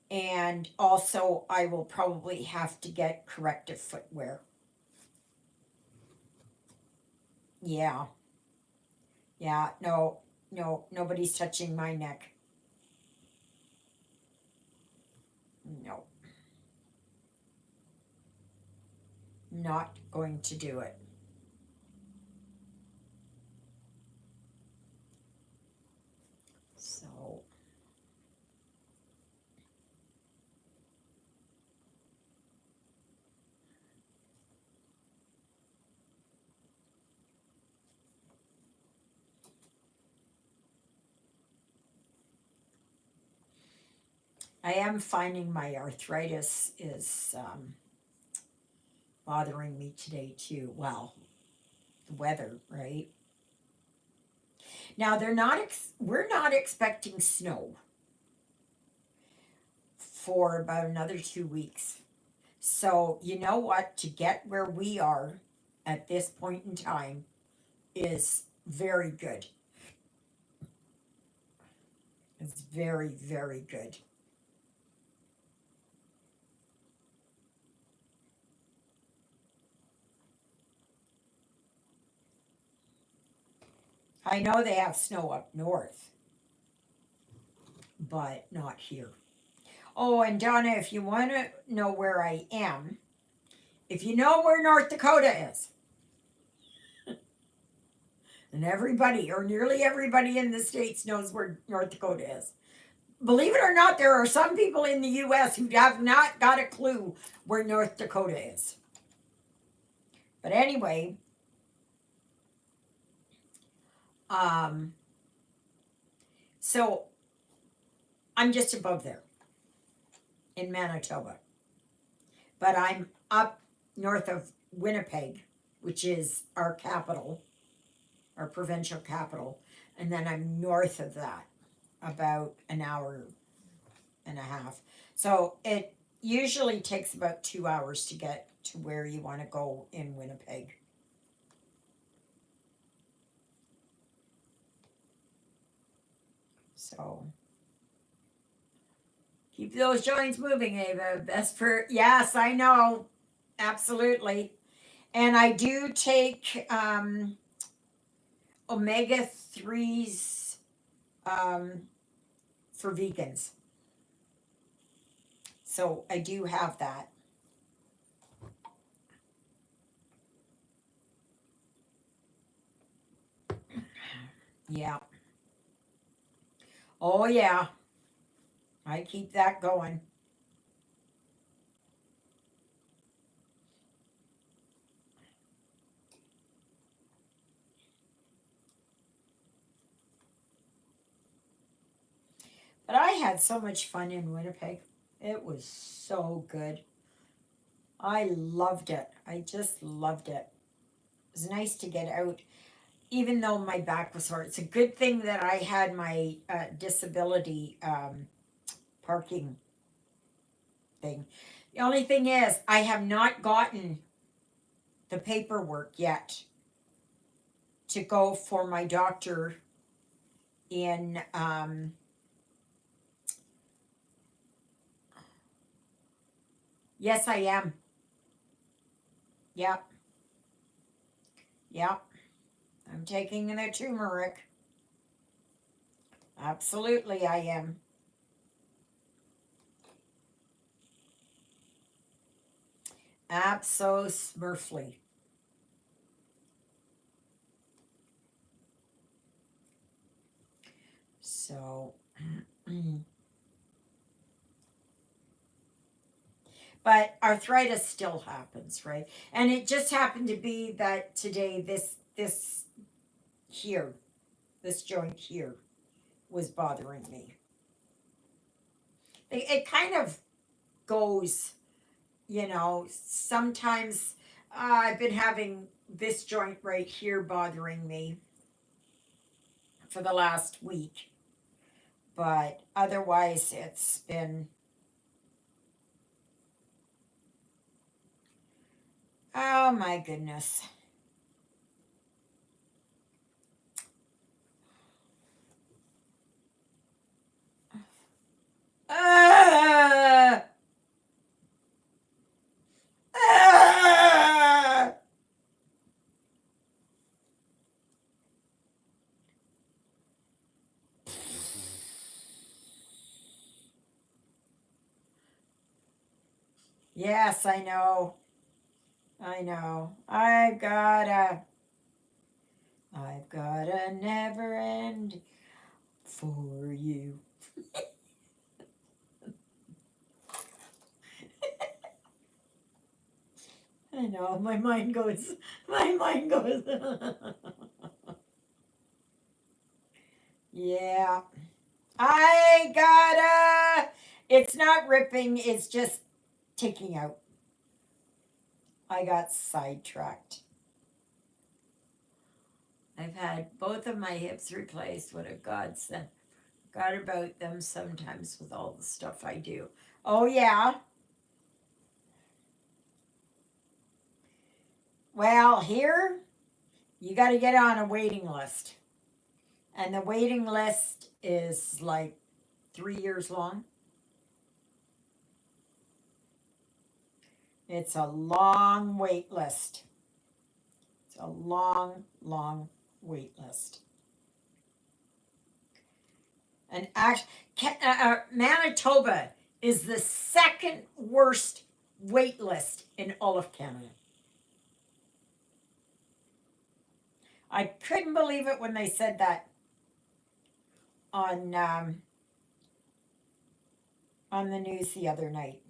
And also, I will probably have to get corrective footwear. Yeah, yeah, no, no, nobody's touching my neck. No, not going to do it. So, I am finding my arthritis is bothering me today too. Well, the weather, right? Now we're not expecting snow for about another 2 weeks. So, you know what? To get where we are at this point in time is very good. It's very, very good. I know they have snow up north, but not here. Oh, and Donna, if you want to know where I am, if you know where North Dakota is, and everybody or nearly everybody in the States knows where North Dakota is. Believe it or not, there are some people in the US who have not got a clue where North Dakota is. But anyway, um, so I'm just above there in Manitoba. But I'm up north of Winnipeg, which is our capital, our provincial capital. And then I'm north of that, about an hour and a half. So it usually takes about 2 hours to get to where you want to go in Winnipeg. So keep those joints moving, Ava. Best for, yes, I know. absolutely. And I do take omega 3s um, for vegans. So I do have that. Yeah. Oh, yeah. I keep that going. But I had so much fun in Winnipeg. It was so good. I loved it. I just loved it. It was nice to get out, even though my back was sore. It's a good thing that I had my disability parking thing. The only thing is, I have not gotten the paperwork yet to go for my doctor in yes, I am. Yep, yep. I'm taking the turmeric. Absolutely, I am. Abso-smurfly. So, but arthritis still happens, right? And it just happened to be that today this here, this joint here was bothering me. It kind of goes, sometimes I've been having this joint right here bothering me for the last week, but otherwise it's been, oh my goodness. Ah! Ah! Yes, I know. I know. I've got a never end for you. I know. My mind goes. Yeah. I gotta. It's not ripping, it's just taking out. I got sidetracked. I've had both of my hips replaced. What a godsend. Got about them sometimes with all the stuff I do. Oh, yeah. Well, here, you got to get on a waiting list. And the waiting list is like 3 years long. It's a long wait list. It's a long, long wait list. And Manitoba is the second worst wait list in all of Canada. I couldn't believe it when they said that on on the news the other night.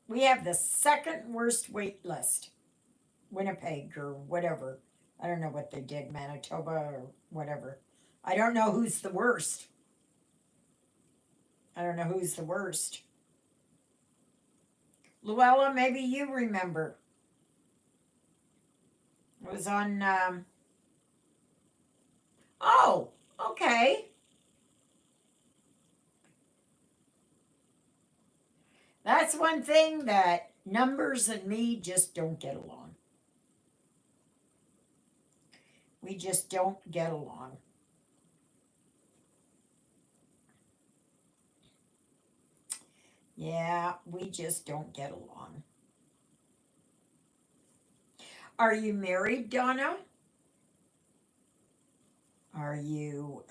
We have the second worst wait list. Winnipeg or whatever. I don't know what they did, Manitoba or whatever. I don't know who's the worst. I don't know who's the worst. Luella, maybe you remember. It was on. Oh, okay. That's one thing that numbers and me just don't get along. We just don't get along. Yeah, we just don't get along. Are you married, Donna? Are you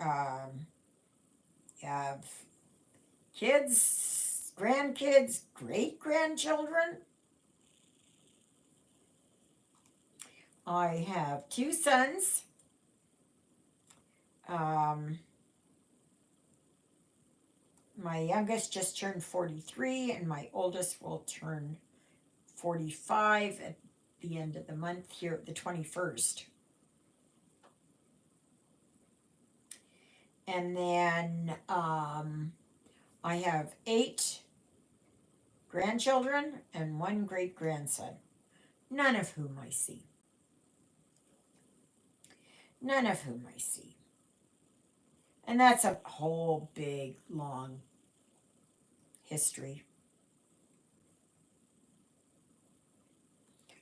have kids, grandkids, great grandchildren? I have two sons. Um, my youngest just turned 43, and my oldest will turn 45 at the end of the month here, the 21st. And then I have 8 grandchildren and 1 great grandson, none of whom I see. None of whom I see. And that's a whole big, long history.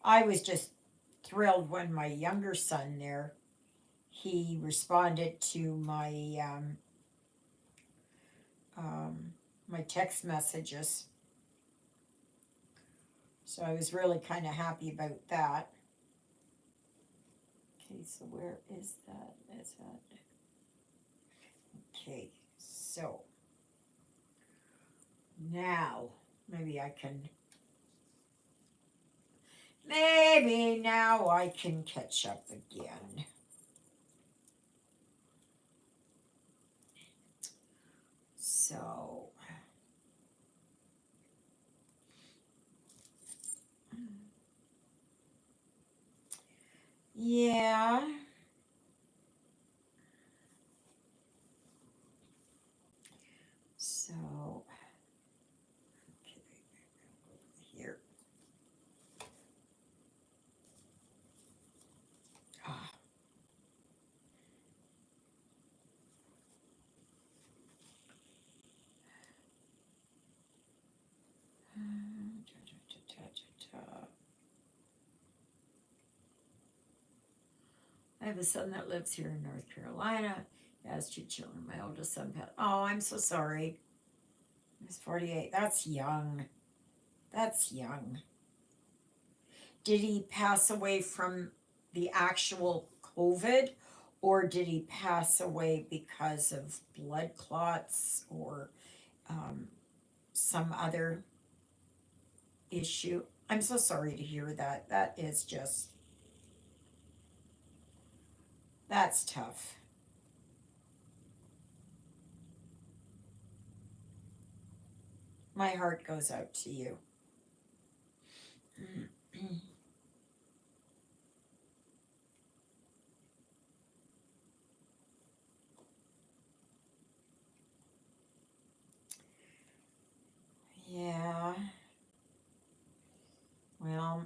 I was just thrilled when my younger son there, he responded to my text messages. So I was really kind of happy about that. Okay, so where is that? Is that? Okay, so now maybe now I can catch up again. So yeah. So okay, here. Ah. I have a son that lives here in North Carolina. He has 2 children. My oldest son, oh, I'm so sorry. He's 48. That's young. That's young. Did he pass away from the actual COVID, or did he pass away because of blood clots or some other issue? I'm so sorry to hear that. That is just, that's tough. My heart goes out to you. Yeah. Well,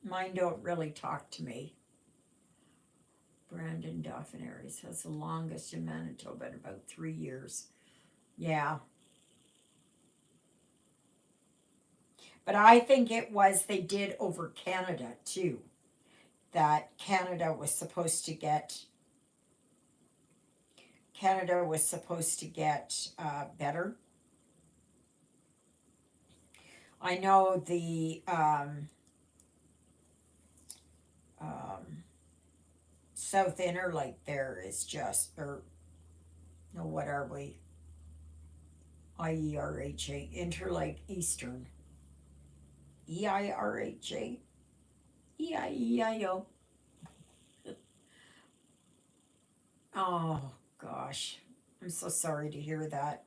mine don't really talk to me. Brandon Dauphin has the longest in Manitoba at about 3 years. Yeah. But I think it was, they did over Canada too. That Canada was supposed to get better. I know the South Interlake there is just, or no, what are we? IERHA, Interlake Eastern. EIRHA? EIEIO. Oh gosh, I'm so sorry to hear that.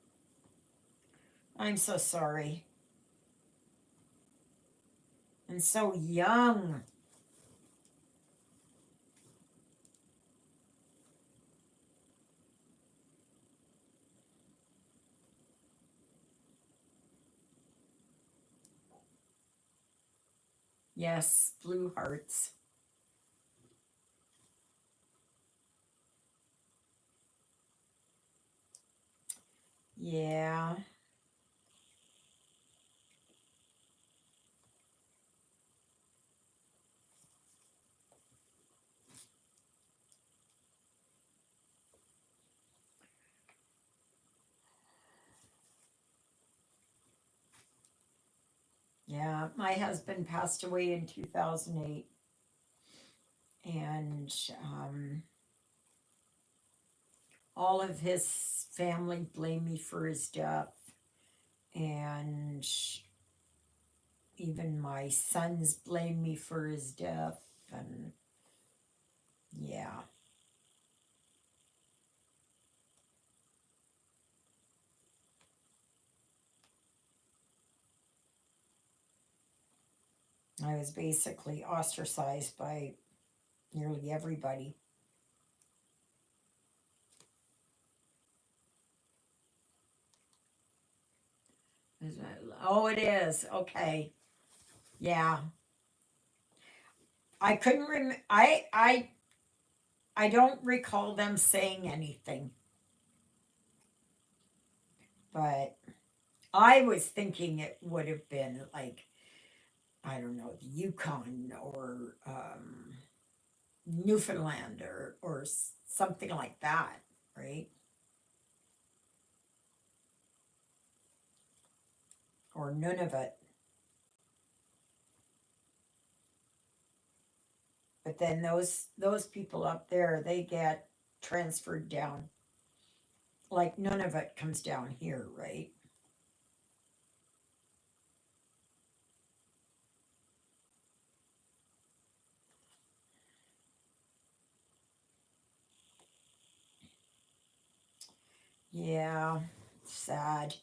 I'm so sorry. And so young. Yes, blue hearts. Yeah. Yeah, my husband passed away in 2008. and all of his family blame me for his death, and even my sons blame me for his death, and yeah. I was basically ostracized by nearly everybody. Oh, it is. Okay. Yeah. I couldn't I don't recall them saying anything, but I was thinking it would have been like, I don't know, the Yukon or Newfoundland or something like that, right? Or Nunavut. But then those people up there, they get transferred down. Like Nunavut comes down here, right? Yeah, sad.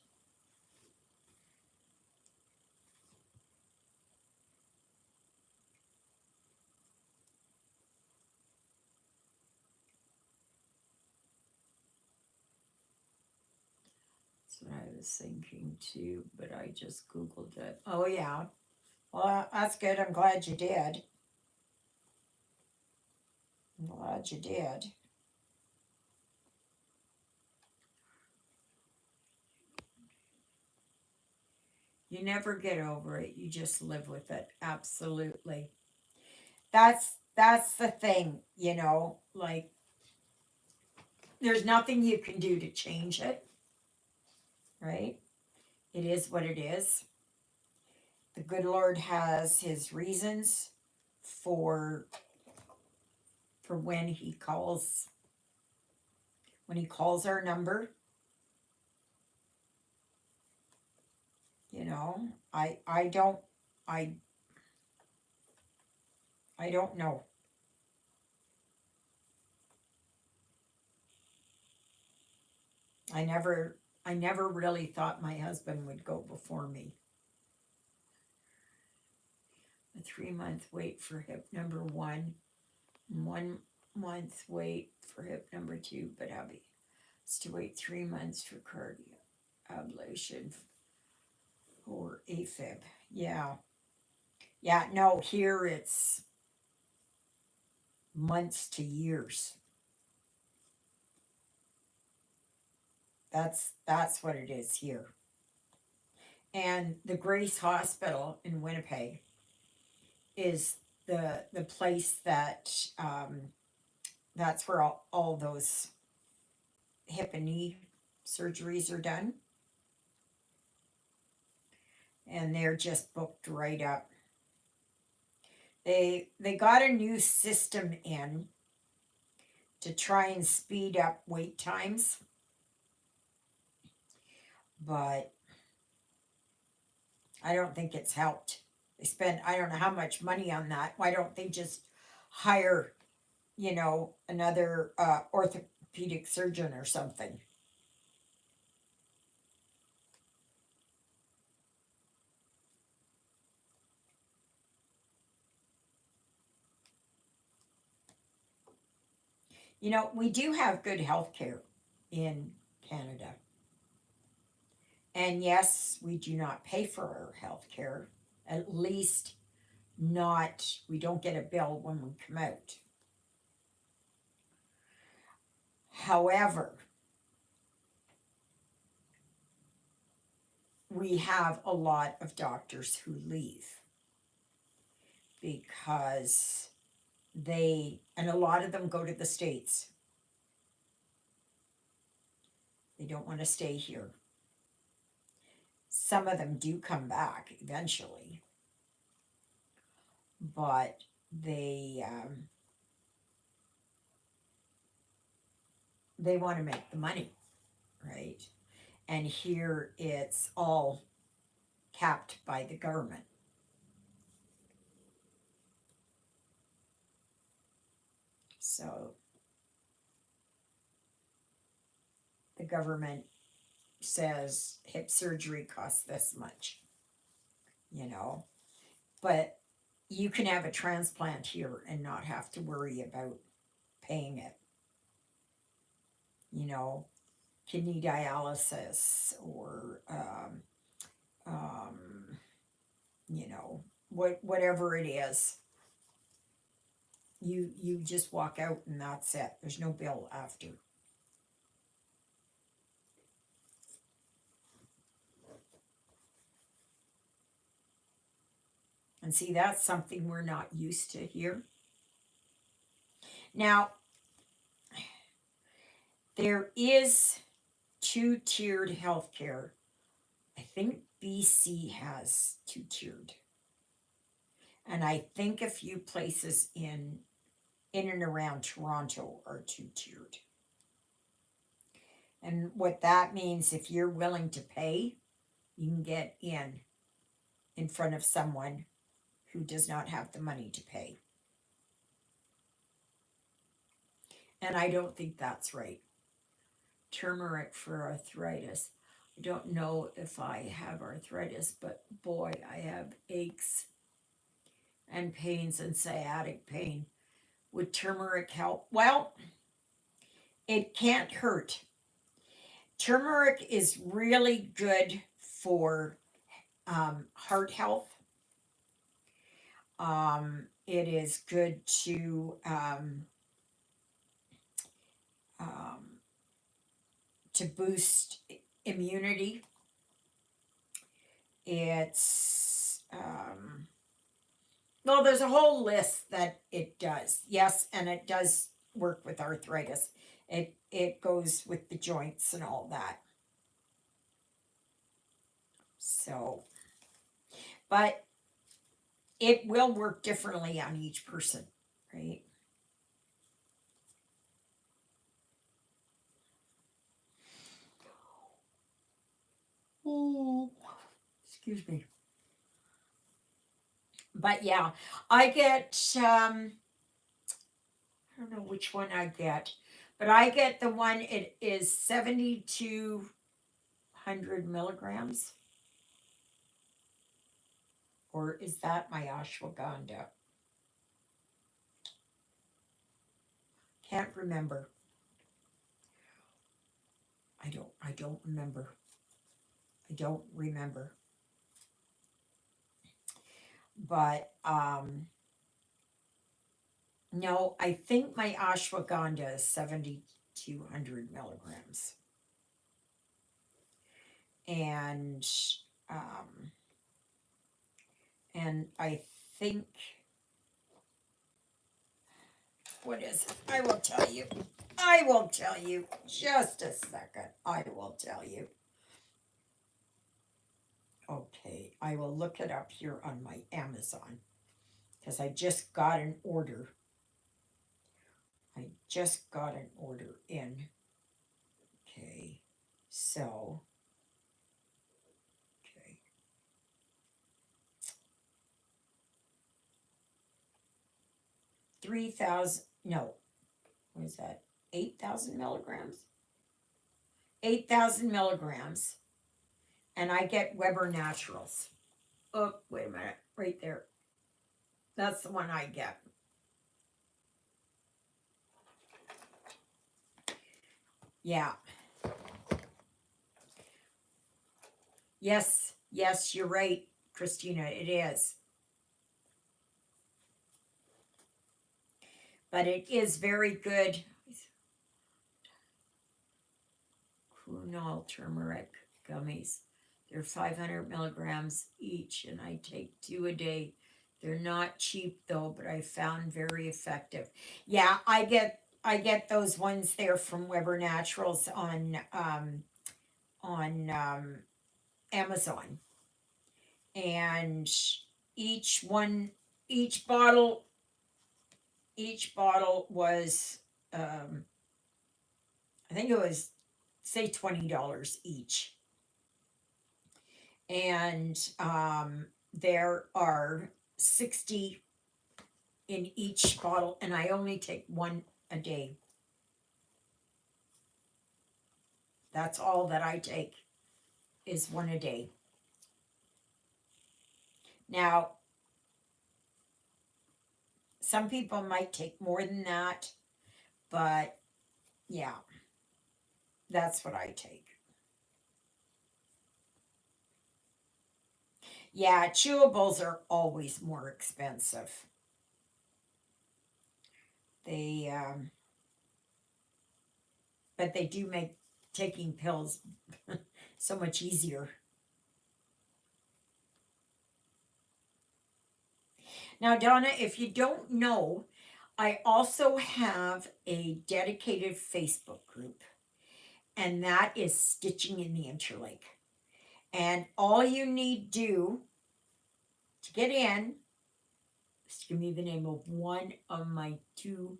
That's what I was thinking too, but I just Googled it. Oh, yeah. Well, that's good. I'm glad you did. I'm glad you did. You never get over it. You just live with it. Absolutely. That's the thing, like there's nothing you can do to change it, right? It is what it is. The good Lord has his reasons for when he calls our number, you know. I don't I I don't know. I never really thought my husband would go before me. A 3 month wait for hip number one, 1 month wait for hip number two, but hubby is to wait 3 months for cardio ablation or AFib. Yeah. Yeah, no, here it's months to years. That's what it is here. And the Grace Hospital in Winnipeg is the place that's where all those hip and knee surgeries are done, and they're just booked right up. They got a new system in to try and speed up wait times, but I don't think it's helped. They spend I don't know how much money on that. Why don't they just hire, another orthopedic surgeon or something? We do have good health care in Canada. And yes, we do not pay for our health care. At least not, we don't get a bill when we come out. However, we have a lot of doctors who leave because and a lot of them go to the States. They don't want to stay here. Some of them do come back eventually, but they they want to make the money, right? And here it's all capped by the government. So the government says hip surgery costs this much, you know, but you can have a transplant here and not have to worry about paying it, you know, kidney dialysis or, um, you know, whatever it is. You just walk out and that's it. There's no bill after. And see, that's something we're not used to here. Now, there is two-tiered healthcare. I think BC has two-tiered. And I think a few places in and around Toronto are two-tiered. And what that means, if you're willing to pay, you can get in front of someone who does not have the money to pay. And I don't think that's right. Turmeric for arthritis. I don't know if I have arthritis, but boy, I have aches and pains and sciatic pain. Would turmeric help? Well, it can't hurt. Turmeric is really good for heart health. It is good um, to boost immunity. It's well, there's a whole list that it does. Yes, and it does work with arthritis. It goes with the joints and all that. So, but it will work differently on each person, right? Oh, excuse me. But yeah, I get I don't know which one I get, but I get the one. It is 7,200 milligrams, or is that my ashwagandha? Can't remember. I don't remember. I don't remember. But no, I think my ashwagandha is 7,200 milligrams. And um and I think, what is it? I will tell you. I will tell you. Just a second. I will tell you. Okay, I will look it up here on my Amazon because I just got an order. I just got an order in. Okay, so, okay. 3,000, no, what is that? 8,000 milligrams? 8,000 milligrams. And I get Weber Naturals. Oh, wait a minute. Right there. That's the one I get. Yeah. Yes, yes, you're right, Christina, it is. But it is very good. Kunal turmeric gummies. They're 500 milligrams each, and I take 2 a day. They're not cheap though, but I found very effective. Yeah, I get those ones there from Weber Naturals on Amazon, and each one, each bottle, each bottle was I think it was, say, $20 each. And there are 60 in each bottle, and I only take one a day. That's all that I take, is one a day. Now, some people might take more than that, but yeah, that's what I take. Yeah, chewables are always more expensive. They, but they do make taking pills so much easier. Now, Donna, if you don't know, I also have a dedicated Facebook group, and that is Stitching in the Interlake. And all you need do to get in is to give me the name of one of my two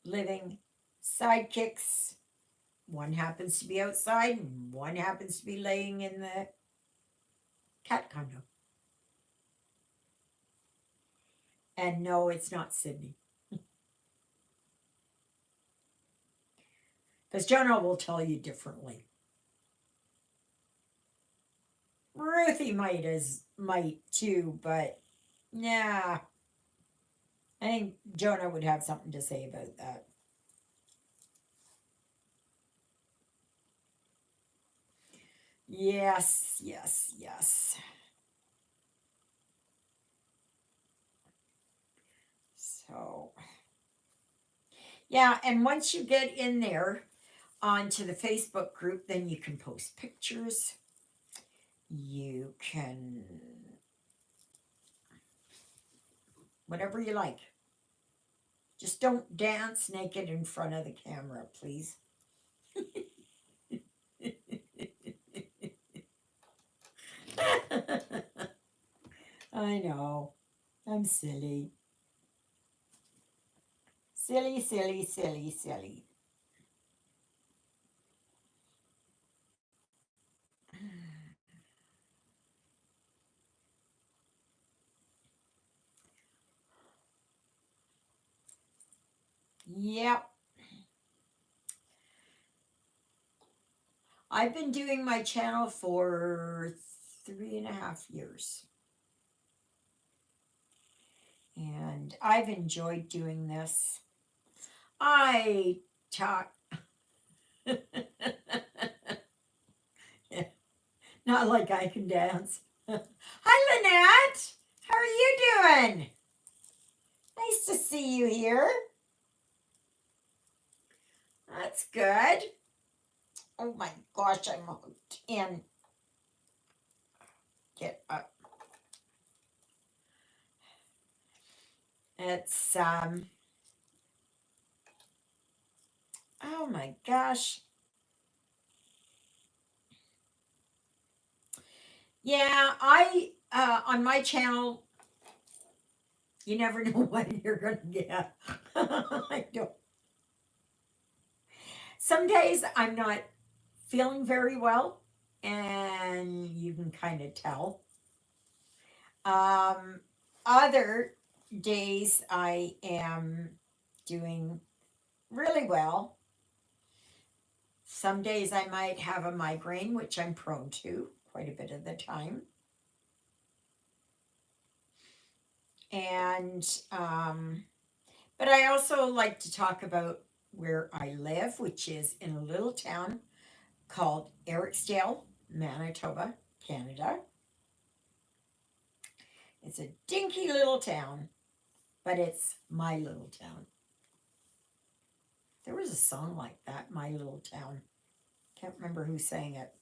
living sidekicks. One happens to be outside, and one happens to be laying in the cat condo. And no, it's not Sydney. Because Jonah will tell you differently. Ruthie might too, but nah. I think Jonah would have something to say about that. Yes, yes, yes. So, yeah, and once you get in there onto the Facebook group, then you can post pictures. You can, whatever you like. Just don't dance naked in front of the camera, please. I know. I'm silly. Silly, silly, silly, silly. Yep. I've been doing my channel for 3.5 years. And I've enjoyed doing this. I talk. Not like I can dance. Hi, Lynette. How are you doing? Nice to see you here. That's good. Oh my gosh, I'm hooked in. Get up. It's oh my gosh. Yeah, I on my channel, you never know what you're gonna get. I don't. Some days I'm not feeling very well, and you can kind of tell. Um, Other days I am doing really well. Some days I might have a migraine, which I'm prone to quite a bit of the time. And, but I also like to talk about where I live, which is in a little town called Ericsdale, Manitoba, Canada. It's a dinky little town, but it's my little town. There was a song like that, My Little Town. Can't remember who sang it.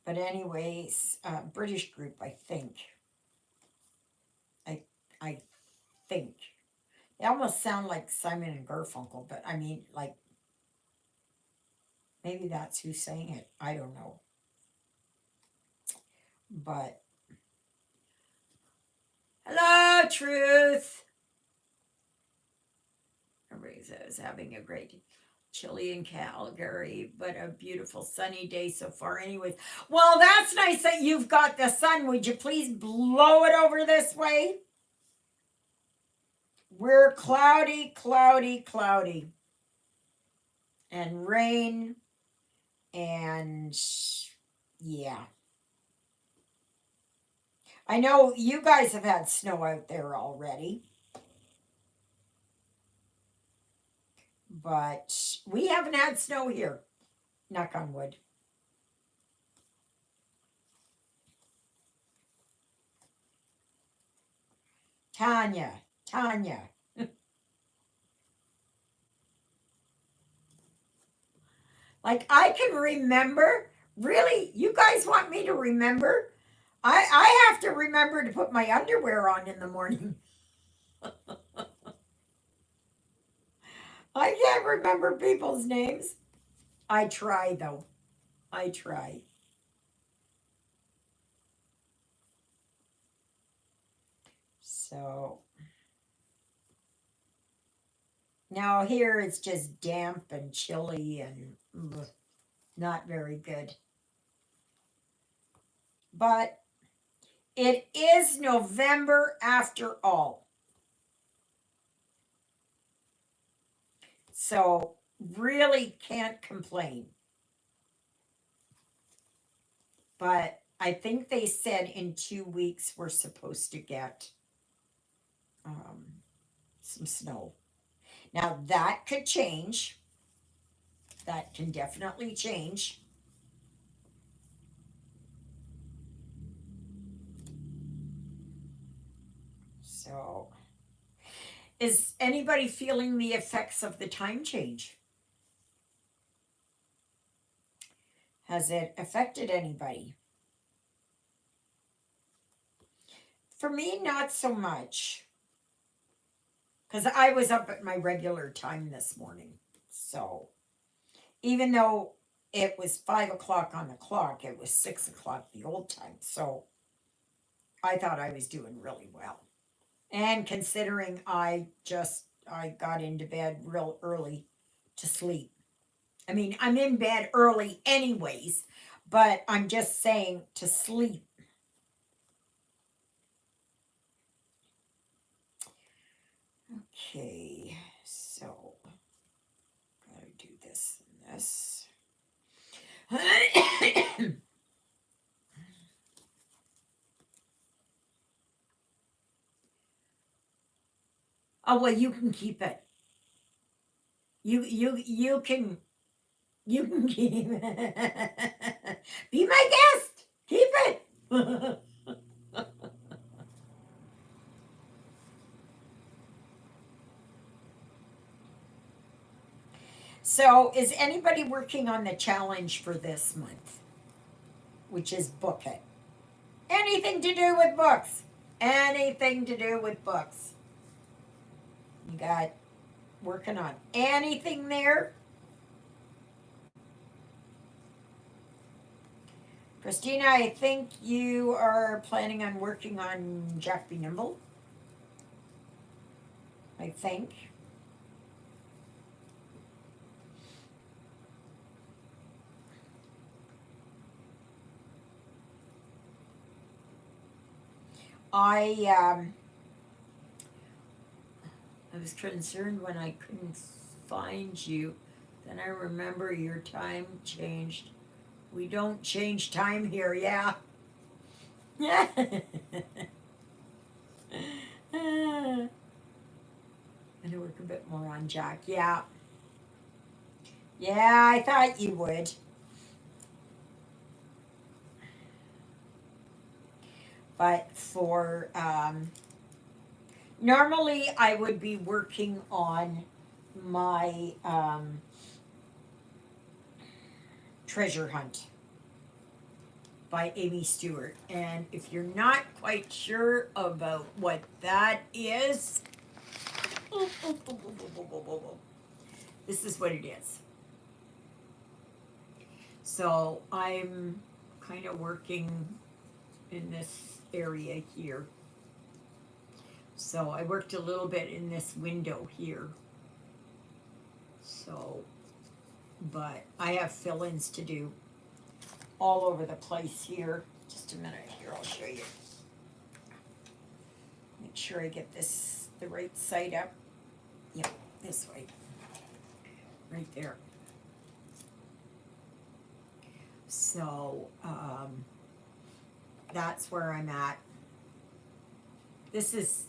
But anyways, British group, I think. I think. They almost sound like Simon and Garfunkel, but I mean, like, maybe that's who sang it. I don't know. But, hello, Truth. Everybody says having a great day. chilly in Calgary, but a beautiful sunny day so far. Anyways, well, that's nice that you've got the sun. Would you please blow it over this way? We're cloudy, cloudy, cloudy, and rain, and yeah. I know you guys have had snow out there already, but we haven't had snow here. Knock on wood. Tanya. Like I can remember, really, you guys want me to remember? I have to remember to put my underwear on in the morning. I can't remember people's names. I try though. I try. So now here it's just damp and chilly and not very good. But it is November after all. So really can't complain. But I think they said in 2 weeks we're supposed to get some snow. Now that could change. That can definitely change. So, is anybody feeling the effects of the time change? Has it affected anybody? For me, not so much. Because I was up at my regular time this morning. So, even though it was 5 o'clock on the clock, it was 6 o'clock the old time. So, I thought I was doing really well. And considering I got into bed real early to sleep. I mean, I'm in bed early anyways, but I'm just saying to sleep. Okay, so gotta do this and this. Oh well, you can keep it. You can keep it. Be my guest. Keep it. So, is anybody working on the challenge for this month, which is book it? Anything to do with books. Anything to do with books. You got working on anything there? Christina, I think you are planning on working on Jack Be Nimble. I think. I was concerned when I couldn't find you. Then I remember your time changed. We don't change time here, yeah. I to work a bit more on Jack, yeah. Yeah, I thought you would. But for normally I would be working on my treasure hunt by Amy Stewart. And if you're not quite sure about what that is, this is what it is. So I'm kind of working in this area here. So I worked a little bit in this window here. So but I have fill-ins to do all over the place here. Just a minute here, I'll show you. Make sure I get this the right side up. Yep, this way. Right there. So, that's where I'm at. This is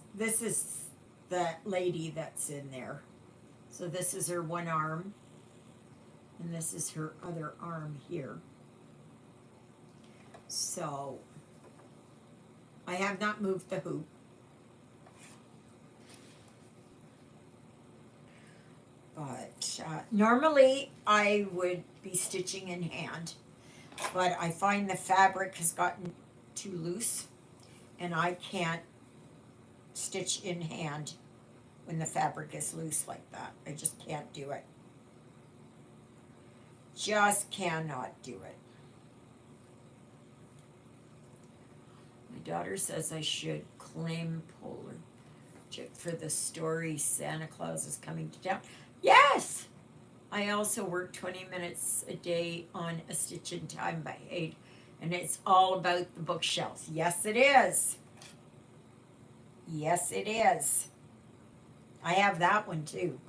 that lady that's in there. So this is her one arm, and this is her other arm here. So I have not moved the hoop. But normally I would be stitching in hand, but I find the fabric has gotten too loose, and I can't stitch in hand when the fabric is loose like that. I just can't do it. Just cannot do it. My daughter says I should claim Polar Chip for the story Santa Claus is coming to town. Yes! I also work 20 minutes a day on A Stitch in Time by Haid, and it's all about the bookshelves. Yes, it is. Yes, it is. I have that one too.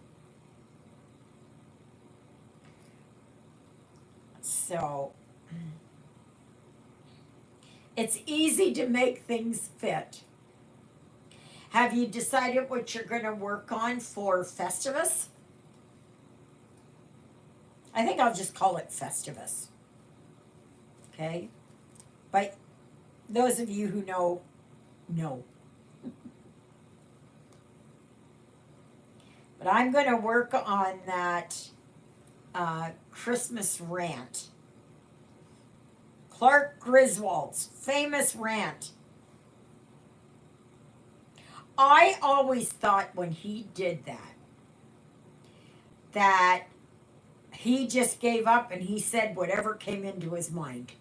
So, it's easy to make things fit. Have you decided what you're going to work on for Festivus? I think I'll just call it Festivus. Okay? But those of you who know. But I'm going to work on that Christmas rant. Clark Griswold's famous rant. I always thought when he did that he just gave up and he said whatever came into his mind.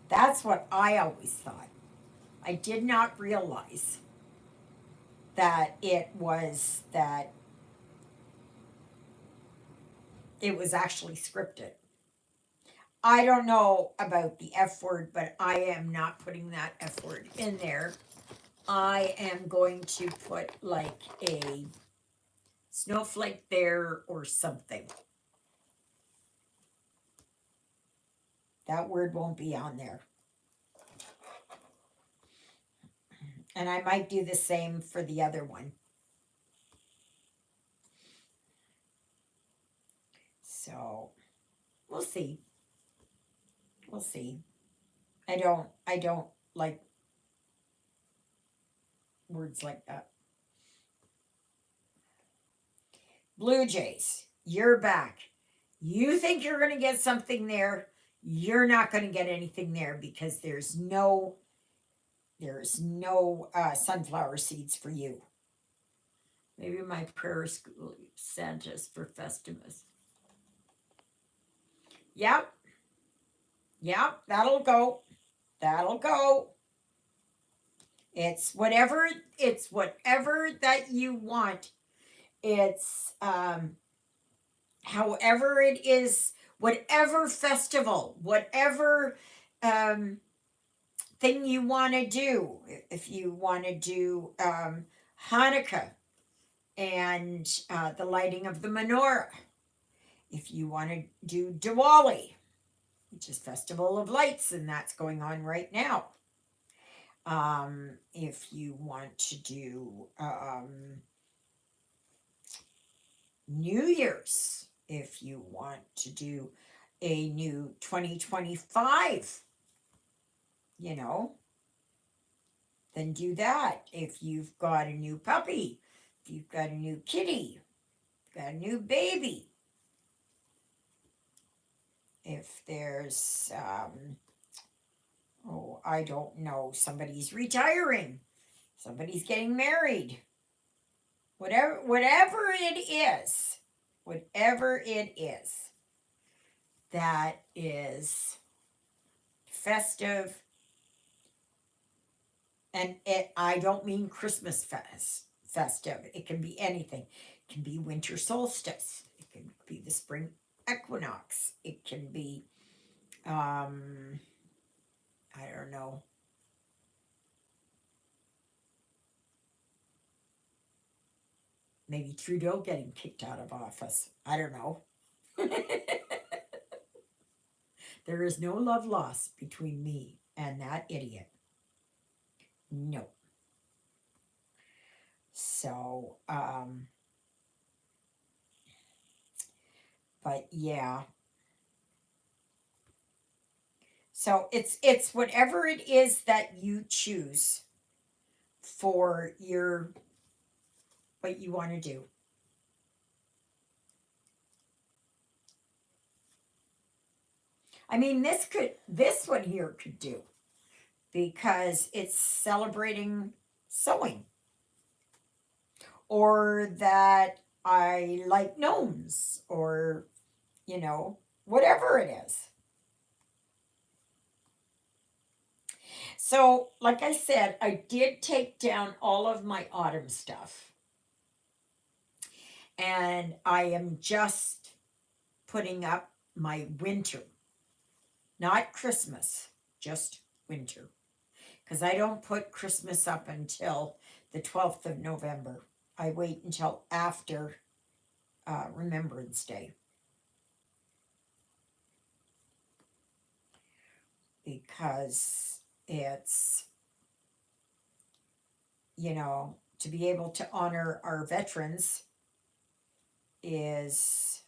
That's what I always thought. I did not realize that it was actually scripted. I don't know about the F word, but I am not putting that F word in there. I am going to put like a snowflake there or something. That word won't be on there. And I might do the same for the other one. So, we'll see. We'll see. I don't like words like that. Blue Jays, you're back. You think you're going to get something there? You're not going to get anything there because there's no sunflower seeds for you. Maybe my prayer school Santa's for Festivus. Yep. Yep, that'll go. That'll go. It's whatever that you want. It's however it is, whatever festival, whatever thing you want to do. If you want to do Hanukkah and the lighting of the menorah, if you want to do Diwali, which is Festival of Lights, and that's going on right now. If you want to do New Year's, if you want to do a new 2025, then do that. If you've got a new puppy, if you've got a new kitty, got a new baby, if there's I don't know, somebody's retiring, somebody's getting married, whatever it is, that is festive. And I don't mean Christmas festive. It can be anything. It can be winter solstice. It can be the spring equinox. It can be, I don't know. Maybe Trudeau getting kicked out of office. I don't know. There is no love lost between me and that idiot. No. So, but yeah. So it's whatever it is that you choose for your what you want to do. I mean, this one here could do because it's celebrating sewing or that I like gnomes or whatever it is. So, like I said, I did take down all of my autumn stuff and I am just putting up my winter, not Christmas, just winter. Because I don't put Christmas up until the 12th of November. I wait until after Remembrance Day. Because it's, to be able to honor our veterans is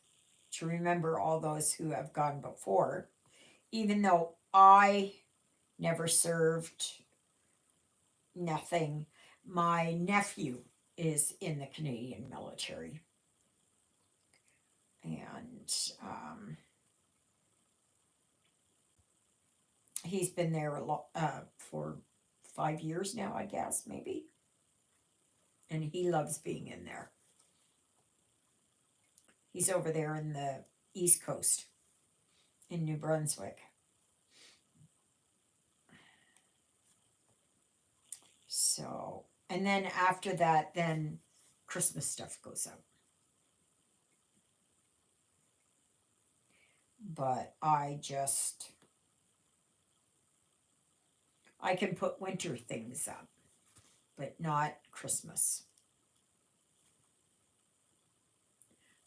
to remember all those who have gone before. Even though I never served, nothing, my nephew is in the Canadian military. And he's been there for 5 years now, I guess, maybe. And he loves being in there. He's over there in the East Coast in New Brunswick. So, and then after that, then Christmas stuff goes up. But I can put winter things up, but not Christmas.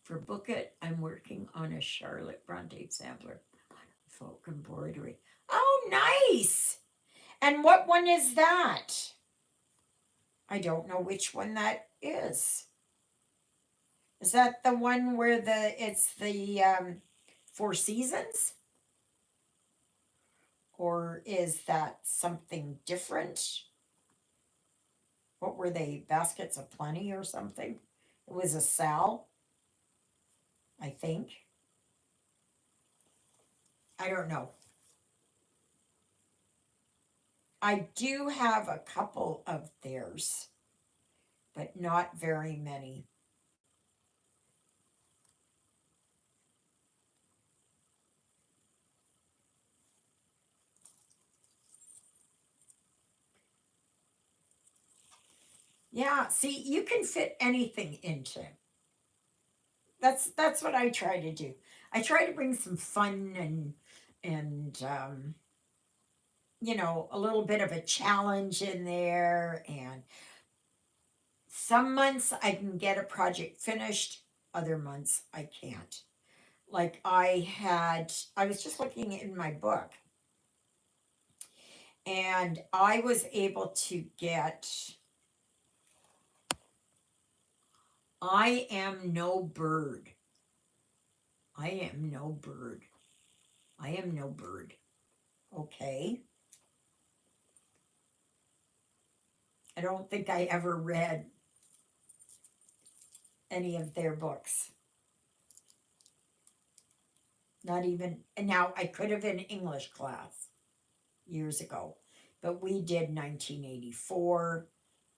For Book It, I'm working on a Charlotte Bronte sampler on folk embroidery. Oh, nice! And what one is that? I don't know which one that is. Is that the one where it's the Four Seasons? Or is that something different? What were they? Baskets of Plenty or something? It was a Sal, I think. I don't know. I do have a couple of theirs, but not very many. Yeah, see, you can fit anything into it. That's what I try to do. I try to bring some fun and a little bit of a challenge in there. And some months I can get a project finished, other months I can't. Like I was just looking in my book, and I was able to get I am no bird. I am no bird. I am no bird. Okay. I don't think I ever read any of their books. Not even, and now I could have in English class years ago, but we did 1984.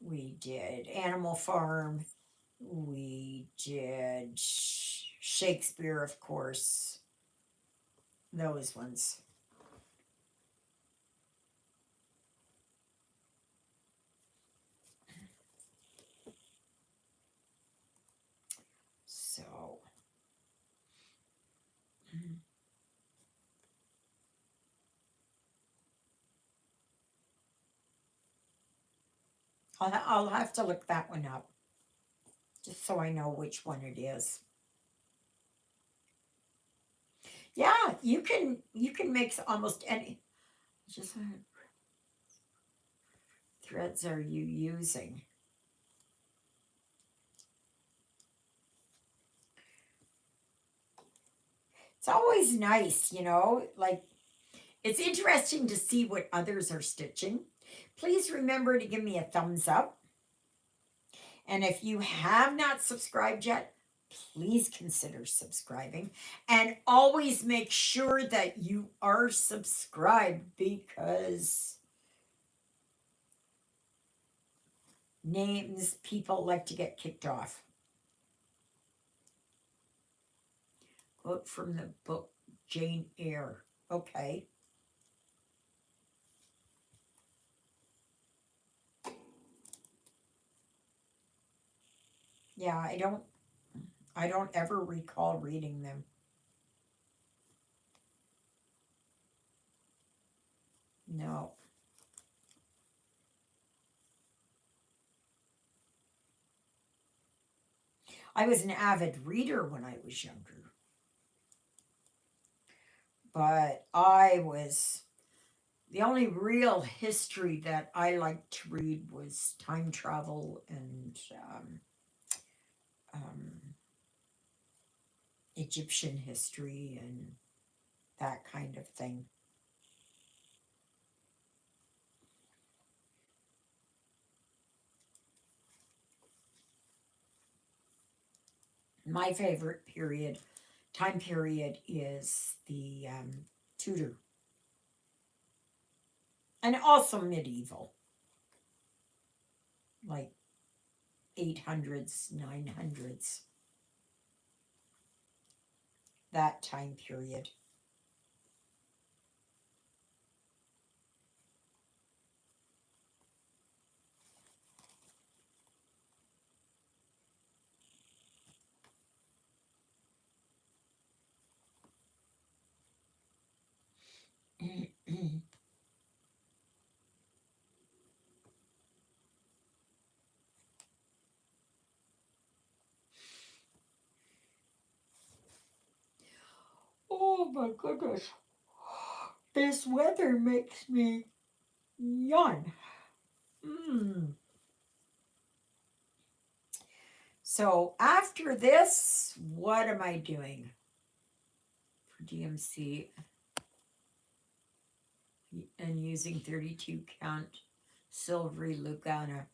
We did Animal Farm. We did Shakespeare, of course. Those ones. I'll have to look that one up just so I know which one it is. Yeah, you can mix almost any. Just what threads are you using? It's always nice, like it's interesting to see what others are stitching. Please remember to give me a thumbs up. And if you have not subscribed yet, please consider subscribing. And always make sure that you are subscribed because names people like to get kicked off. Quote from the book Jane Eyre. Okay. Yeah, I don't ever recall reading them. No. I was an avid reader when I was younger, but the only real history that I liked to read was time travel and um, Egyptian history and that kind of thing. My favorite time period, is the Tudor and also medieval, like 800s, 900s, that time period. Oh my goodness. This weather makes me yawn. Mm. So after this, what am I doing for DMC and using 32 count silvery Lugana?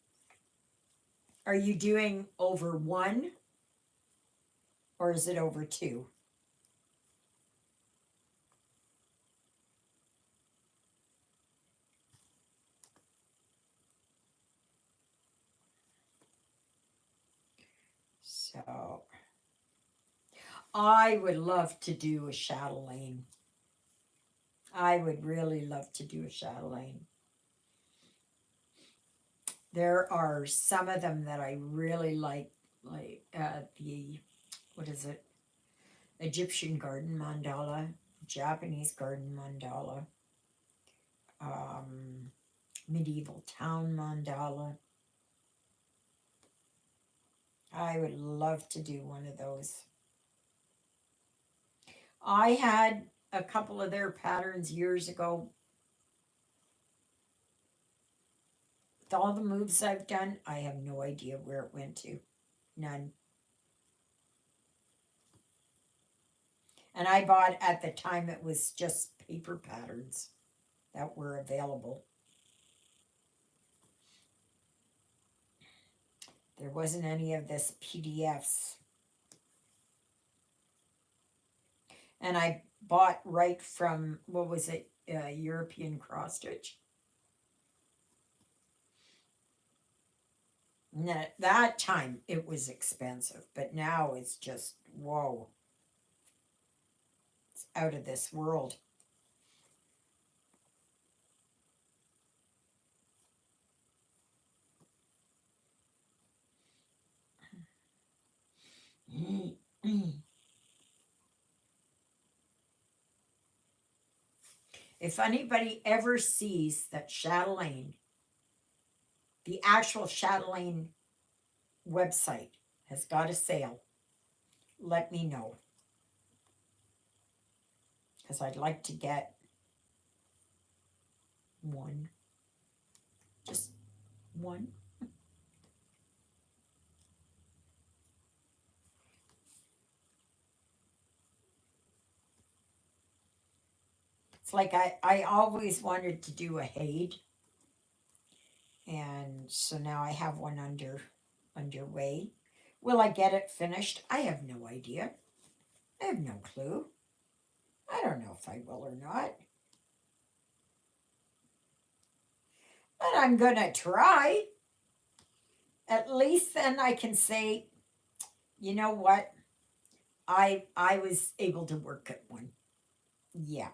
Are you doing over one or is it over two? So I would love to do a chatelaine. I would really love to do a chatelaine. There are some of them that I really like the, what is it? Egyptian garden mandala, Japanese garden mandala, um, medieval town mandala. I would love to do one of those. I had a couple of their patterns years ago. With all the moves I've done, I have no idea where it went to. None. And I bought at the time it was just paper patterns that were available. There wasn't any of this PDFs. And I bought right from, what was it, European cross stitch. And at that time it was expensive, but now it's just, whoa, it's out of this world. If anybody ever sees that chatelaine, the actual Chatelaine website has got a sale, let me know. Because I'd like to get one. Just one. It's like I always wanted to do a Haid. And so now I have one underway. Will I get it finished? I have no idea. I have no clue. I don't know if I will or not. But I'm gonna try. At least then I can say, you know what? I was able to work at one. Yeah.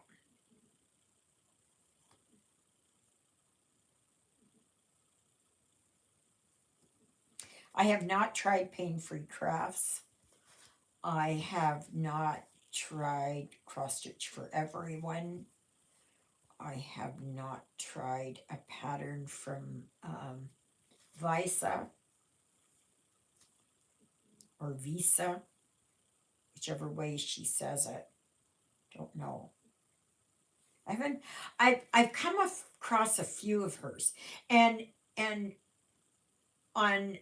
I have not tried Pain Free Crafts. I have not tried Cross Stitch for Everyone. I have not tried a pattern from Visa or Visa, whichever way she says it. Don't know. I haven't. I've come across a few of hers, and on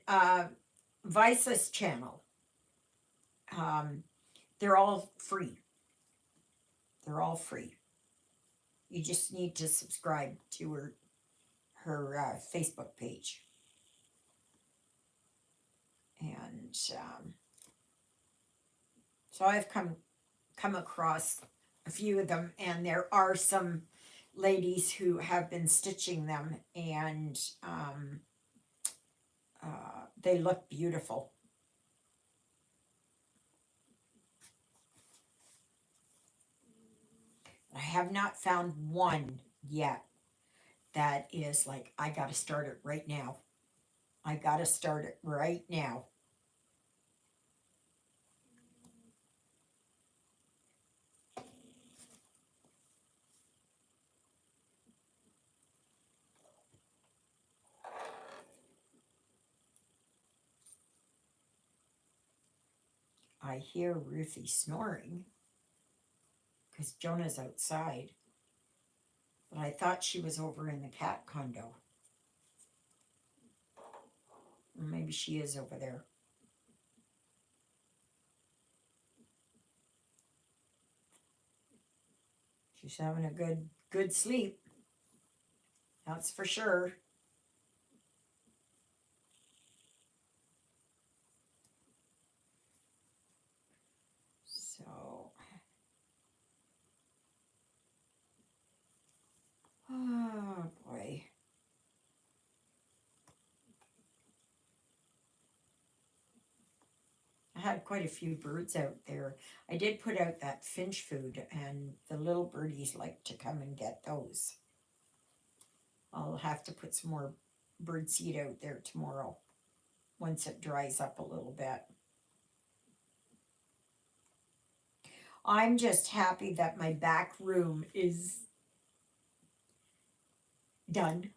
Visa's channel, um, they're all free. They're all free. You just need to subscribe to her Facebook page, and so I've come across a few of them, and there are some ladies who have been stitching them, and they look beautiful. I have not found one yet that is like, I got to start it right now. I got to start it right now. I hear Ruthie snoring because Jonah's outside, but I thought she was over in the cat condo. Or maybe she is over there. She's having a good sleep. That's for sure. So, oh boy. I had quite a few birds out there. I did put out that finch food, and the little birdies like to come and get those. I'll have to put some more bird seed out there tomorrow once it dries up a little bit. I'm just happy that my back room is done,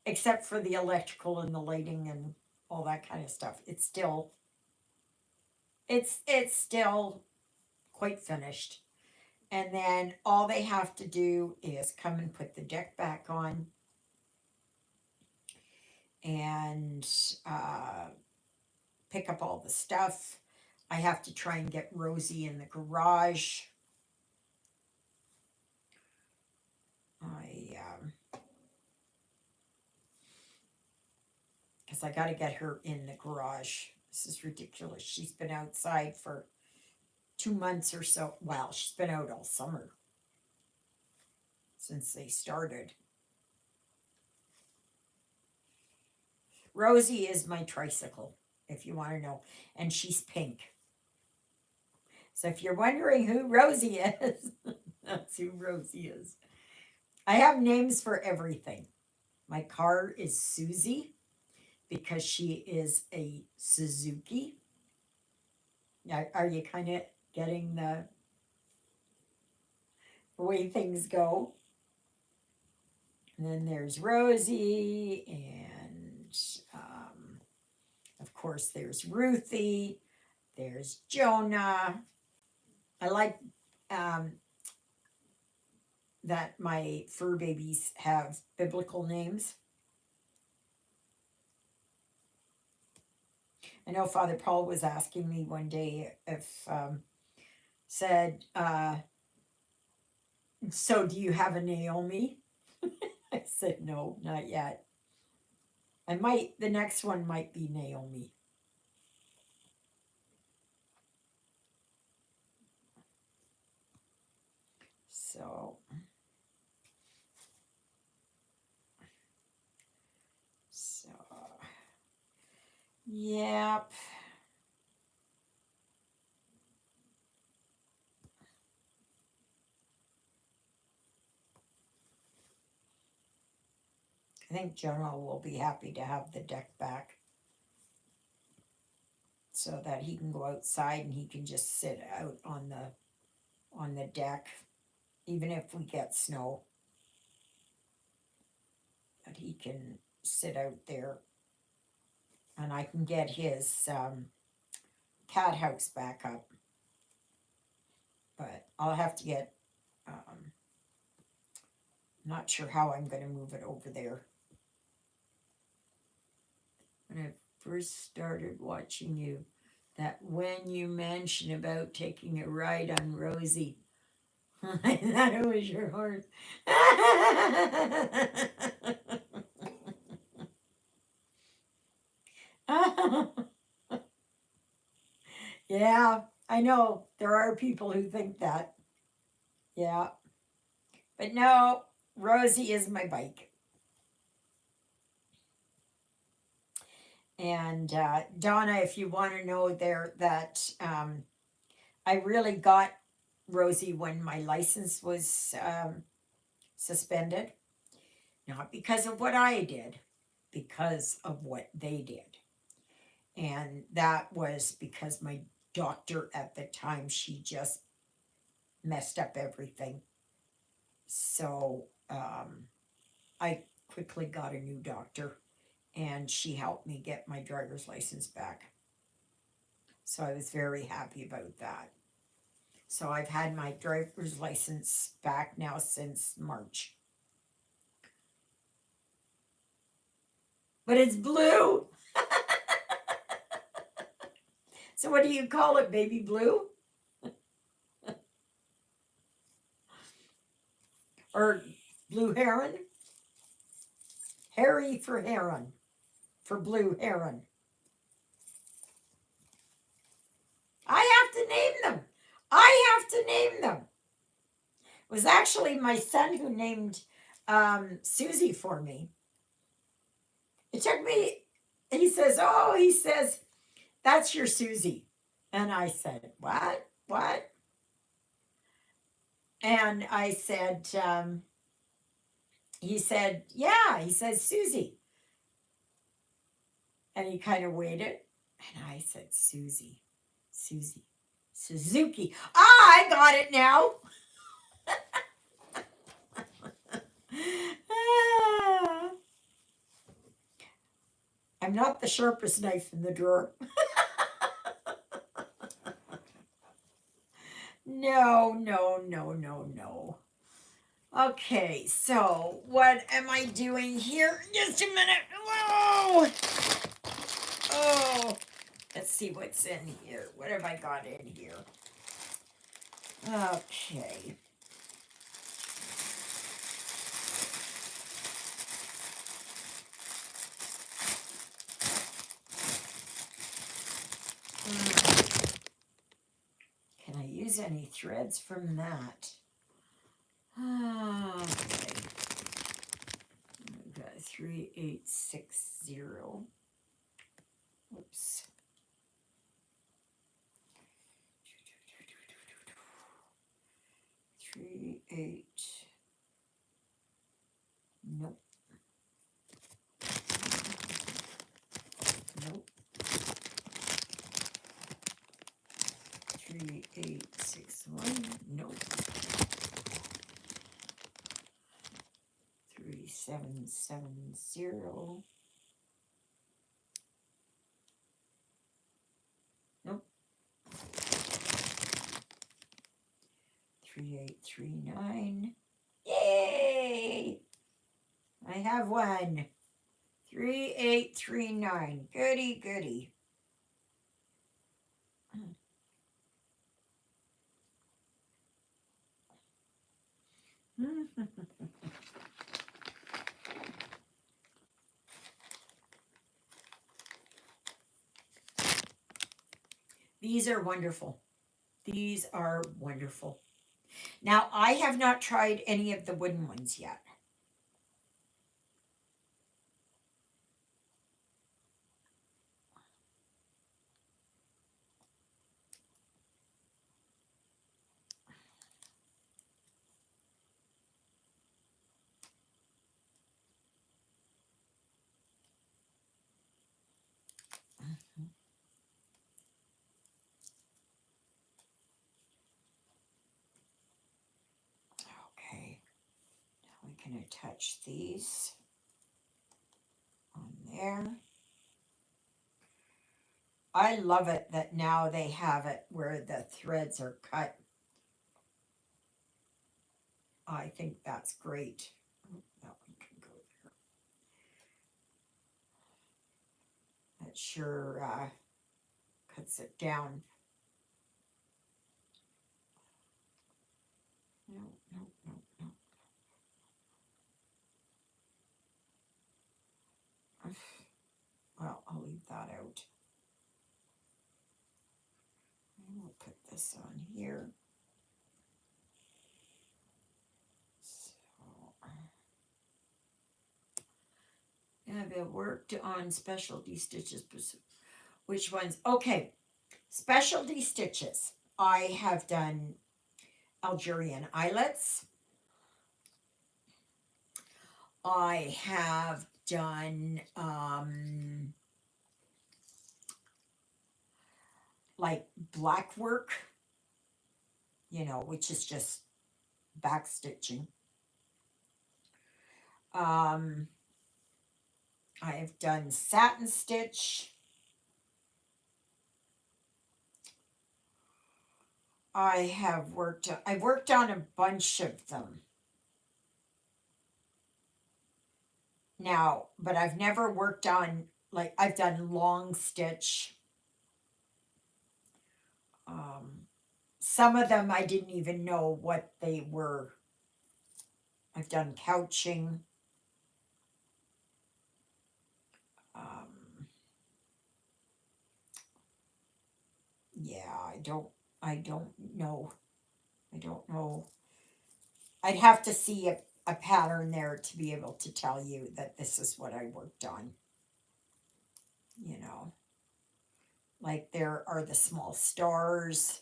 except for the electrical and the lighting and all that kind of stuff. It's still quite finished. And then all they have to do is come and put the deck back on and pick up all the stuff. I have to try and get Rosie in the garage. Because I got to get her in the garage. This is ridiculous. She's been outside for 2 months or so. Well, she's been out all summer since they started. Rosie is my tricycle, if you want to know, and she's pink. So if you're wondering who Rosie is, that's who Rosie is. I have names for everything. My car is Susie because she is a Suzuki. Now, are you kind of getting the way things go? And then there's Rosie, and of course, there's Ruthie, there's Jonah. I like that my fur babies have biblical names. I know Father Paul was asking me one day if, said, so do you have a Naomi? I said, no, not yet. The next one might be Naomi. So, yep. I think Jonah will be happy to have the deck back so that he can go outside and he can just sit out on the deck, even if we get snow. That he can sit out there, and I can get his cat house back up. But I'll have to get. Not sure how I'm going to move it over there. When I first started watching you, that when you mentioned about taking a ride on Rosie, I thought it was your horse. Yeah, I know. There are people who think that. Yeah. But no, Rosie is my bike. And Donna, if you want to know there that I really got Rosie when my license was suspended. Not because of what I did, because of what they did. And that was because my doctor at the time, she just messed up everything. So I quickly got a new doctor, and she helped me get my driver's license back. So I was very happy about that. So I've had my driver's license back now since March. But it's blue. So what do you call it, baby blue? Or blue heron? Harry for heron. For blue heron. I have to name them. I have to name them. It was actually my son who named Susie for me. It took me, he says, that's your Susie. And I said, what? What? And I said, he said, yeah, he says, Susie. And he kind of waited. And I said, Susie. Suzuki. Ah, I got it now. I'm not the sharpest knife in the drawer. No. Okay, so what am I doing here? Just a minute. Whoa! Oh, let's see what's in here. What have I got in here? Okay. Can I use any threads from that? Okay. We've got 3860. Oops. 38. Nope. 3861. Nope. 3770. 3839. Yay! I have one. 3839. Goody, goody. These are wonderful. These are wonderful. Now, I have not tried any of the wooden ones yet. Okay. Now we can attach these on there. I love it that now they have it where the threads are cut. I think that's great. Oh, that one can go there. That sure cuts it down. No, no, no, no. Well, I'll leave that out. And we'll put this on here. So, I've worked on specialty stitches. Which ones? Okay, specialty stitches. I have done Algerian eyelets. I have done like black work, which is just back stitching. I have done satin stitch. I've worked on a bunch of them. Now, but I've never worked on, like, I've done long stitch. Some of them I didn't even know what they were. I've done couching. Yeah, I don't know. I don't know. I'd have to see a pattern there to be able to tell you that this is what I worked on. Like there are the small stars.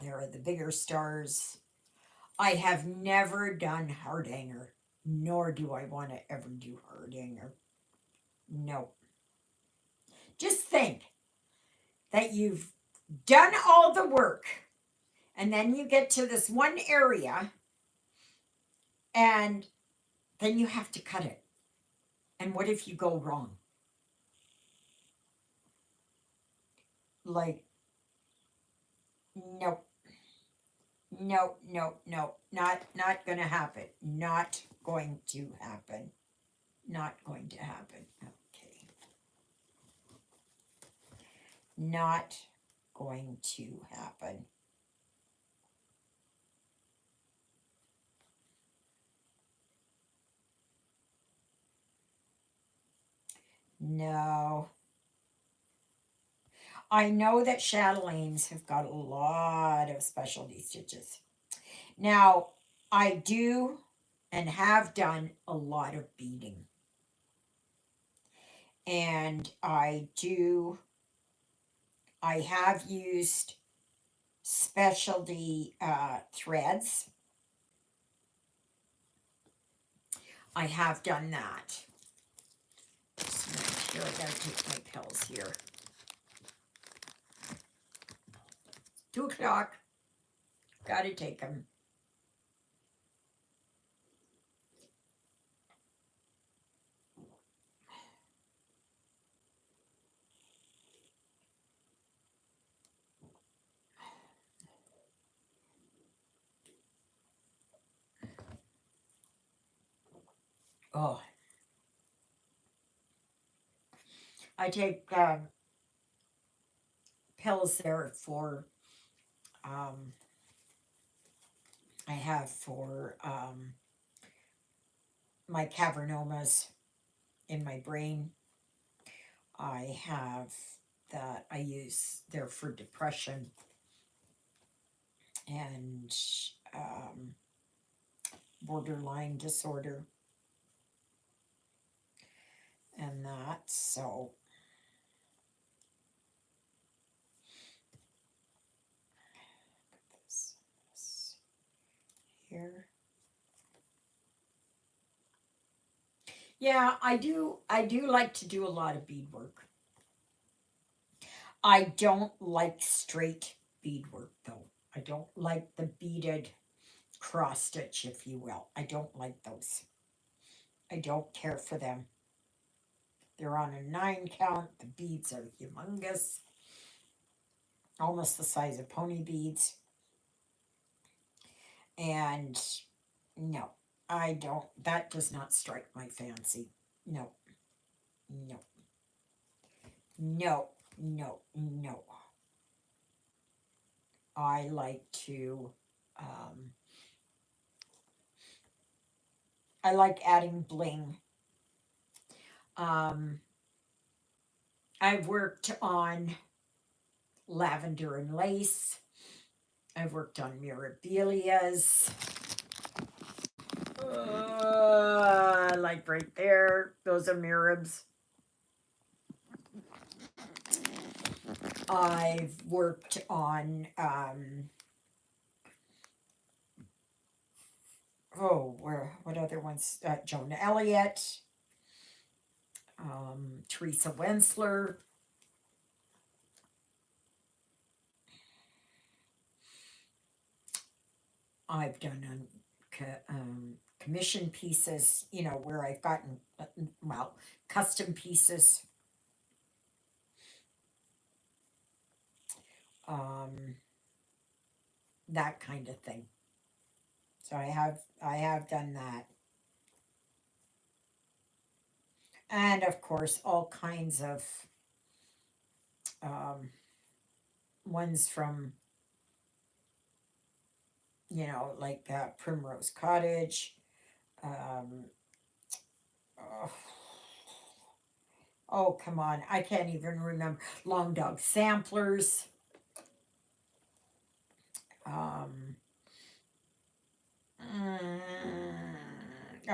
There are the bigger stars. I have never done heart hanger, nor do I want to ever do heart hanger. No. Just think that you've done all the work and then you get to this one area and then you have to cut it. And what if you go wrong? Like, nope. No, no, no. Not gonna happen. Not going to happen. Not going to happen. Okay. Not going to happen. No. I know that chatelaines have got a lot of specialty stitches. Now, I do and have done a lot of beading. And I have used specialty threads. I have done that. Here, I gotta take my pills here. 2 o'clock. Gotta take them. Oh, I take pills there for, um, I have for my cavernomas in my brain. I have that I use there for depression and um, borderline disorder and that. So this here. Yeah, I do like to do a lot of beadwork. I don't like straight beadwork though. I don't like the beaded cross stitch, if you will. I don't like those. I don't care for them. They're on a 9 count. The beads are humongous, almost the size of pony beads. And no, I don't, that does not strike my fancy. No, no, no, no, no. I like to, um, I like adding bling. Um, I've worked on lavender and lace. I've worked on mirabilias. Like right there, those are mirabs. I've worked on, what other ones? Jonah Elliott, Teresa Wensler. I've done commission pieces, where I've gotten, well, custom pieces. Um, that kind of thing. So I have done that. And of course, all kinds of um, ones from, like Primrose Cottage. Um, oh, oh, come on. I can't even remember. Long Dog Samplers. Um,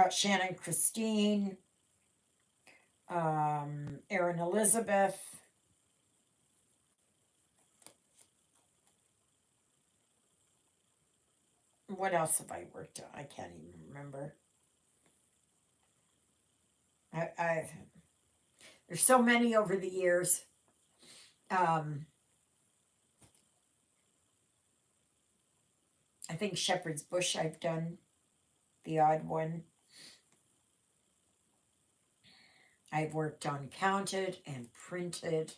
Shannon Christine. Erin Elizabeth. What else have I worked on? I can't even remember. I there's so many over the years. Um, I think Shepherd's Bush I've done the odd one. I've worked on counted and printed.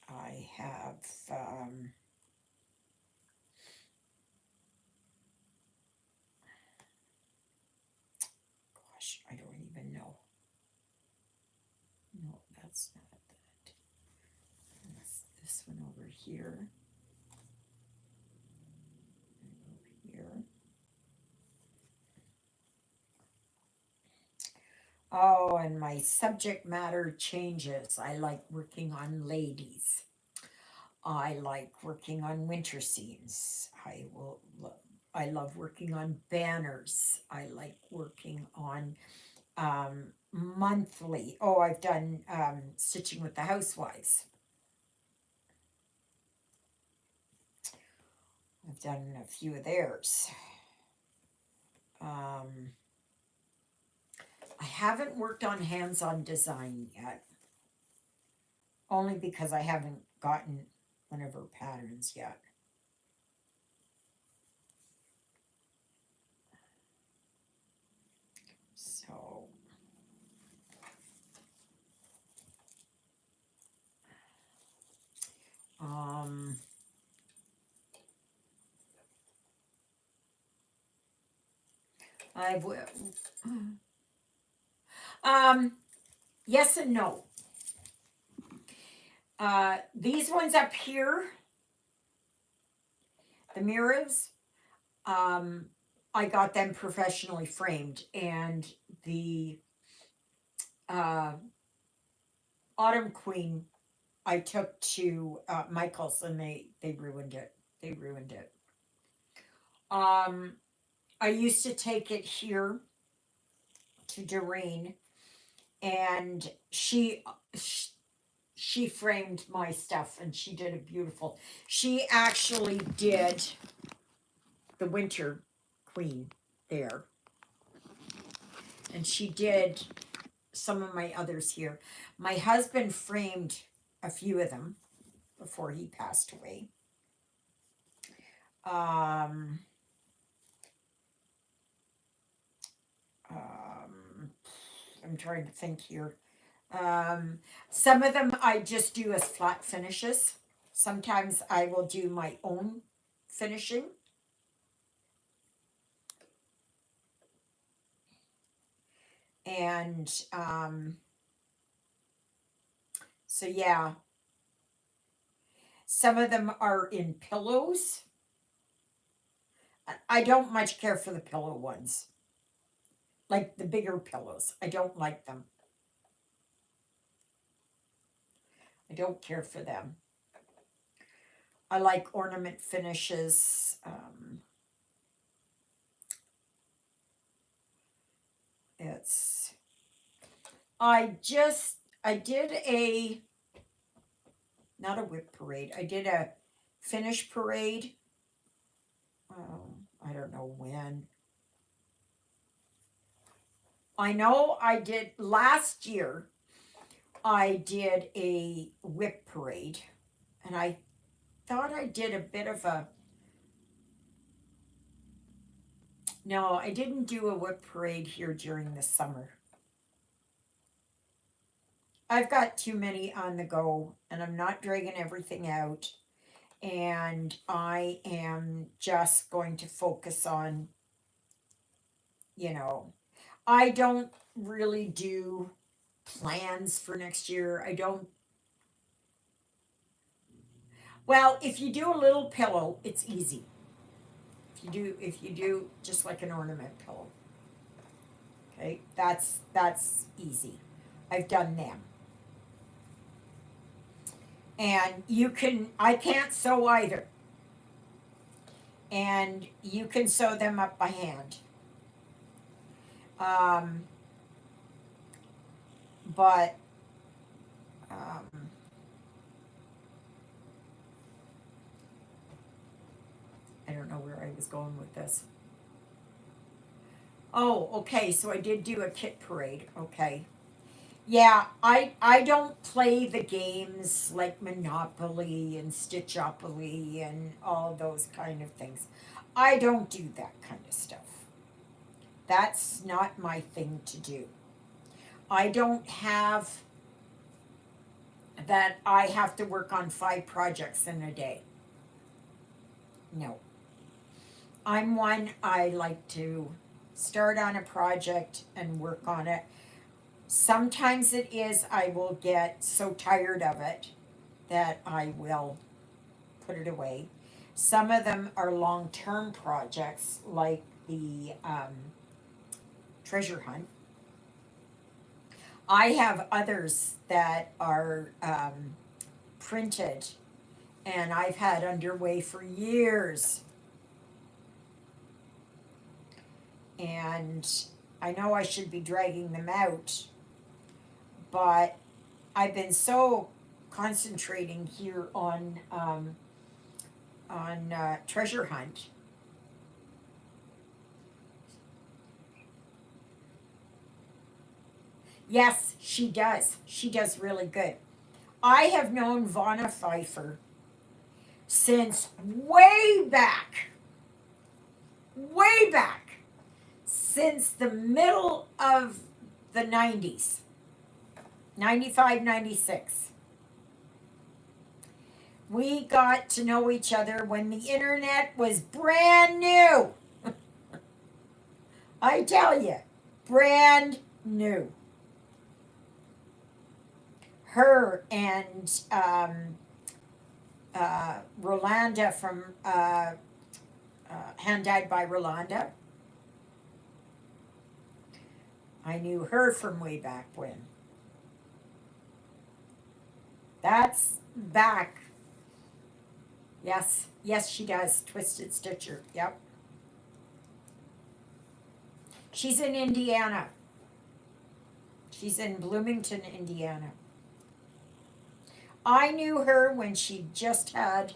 I have gosh, I don't even know. No, that's not that. That's this one over here. Over here. Oh, and my subject matter changes. I like working on ladies. I like working on winter scenes. I love working on banners. I like working on monthly. Oh, I've done stitching with the housewives. I've done a few of theirs. I haven't worked on hands-on design yet, only because I haven't gotten one of her patterns yet. So, I will. Yes and no. These ones up here, the mirrors, I got them professionally framed, and the uh, Autumn Queen I took to Michael's, and they ruined it. They ruined it. Um, I used to take it here to Doreen, and she framed my stuff, and she did a beautiful. She actually did the Winter Queen there, and she did some of my others here. My husband framed a few of them before he passed away. Um, um, I'm trying to think here. Um, some of them I just do as flat finishes. Sometimes I will do my own finishing. And so, yeah, some of them are in pillows. I don't much care for the pillow ones, like the bigger pillows. I don't like them. I don't care for them. I like ornament finishes. It's I did a not a whip parade. I did a finish parade. I don't know when. I know I did last year. I did a whip parade, and I thought I did a bit of a. No, I didn't do a whip parade here during the summer. I've got too many on the go, and I'm not dragging everything out. And I am just going to focus on, you know, I don't really do plans for next year. I don't. Well, if you do a little pillow, it's easy. If you do just like an ornament pillow, okay, that's easy. I've done them. And you can I can't sew either. And you can sew them up by hand. Um, but um, I don't know where I was going with this. Oh, okay, so I did do a kit parade. Okay. Yeah, I don't play the games like Monopoly and Stitchopoly and all those kind of things. I don't do that kind of stuff. That's not my thing to do. I don't have that I have to work on 5 projects in a day. No. I'm one I like to start on a project and work on it. Sometimes it is I will get so tired of it that I will put it away. Some of them are long term projects, like the treasure hunt. I have others that are printed and I've had underway for years. And I know I should be dragging them out, but I've been so concentrating here on treasure hunt. Yes, she does. She does really good. I have known Vonna Pfeiffer since way back, since the middle of the 90s, 95, 96. We got to know each other when the internet was brand new. I tell you, brand new. Her and Rolanda from Hand Dyed by Rolanda. I knew her from way back when. That's back. Yes, yes, she does. Twisted Stitcher. Yep. She's in Indiana. She's in Bloomington, Indiana. I knew her when she just had,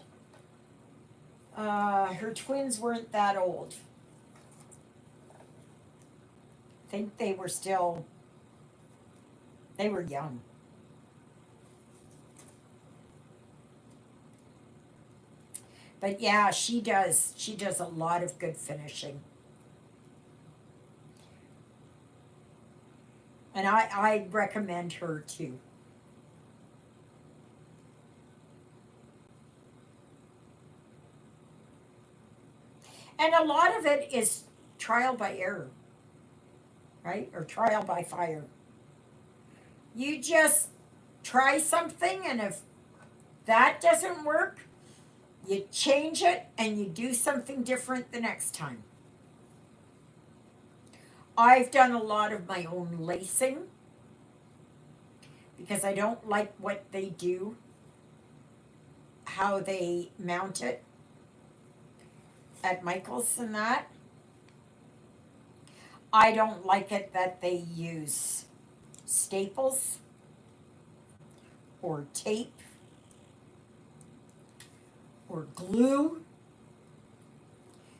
her twins weren't that old. I think they were still, they were young. But yeah, she does. She does a lot of good finishing. And I recommend her too. And a lot of it is trial by error, right? Or trial by fire. You just try something, and if that doesn't work, you change it and you do something different the next time. I've done a lot of my own lacing because I don't like what they do, how they mount it at Michael's and that. I don't like it that they use staples or tape or glue.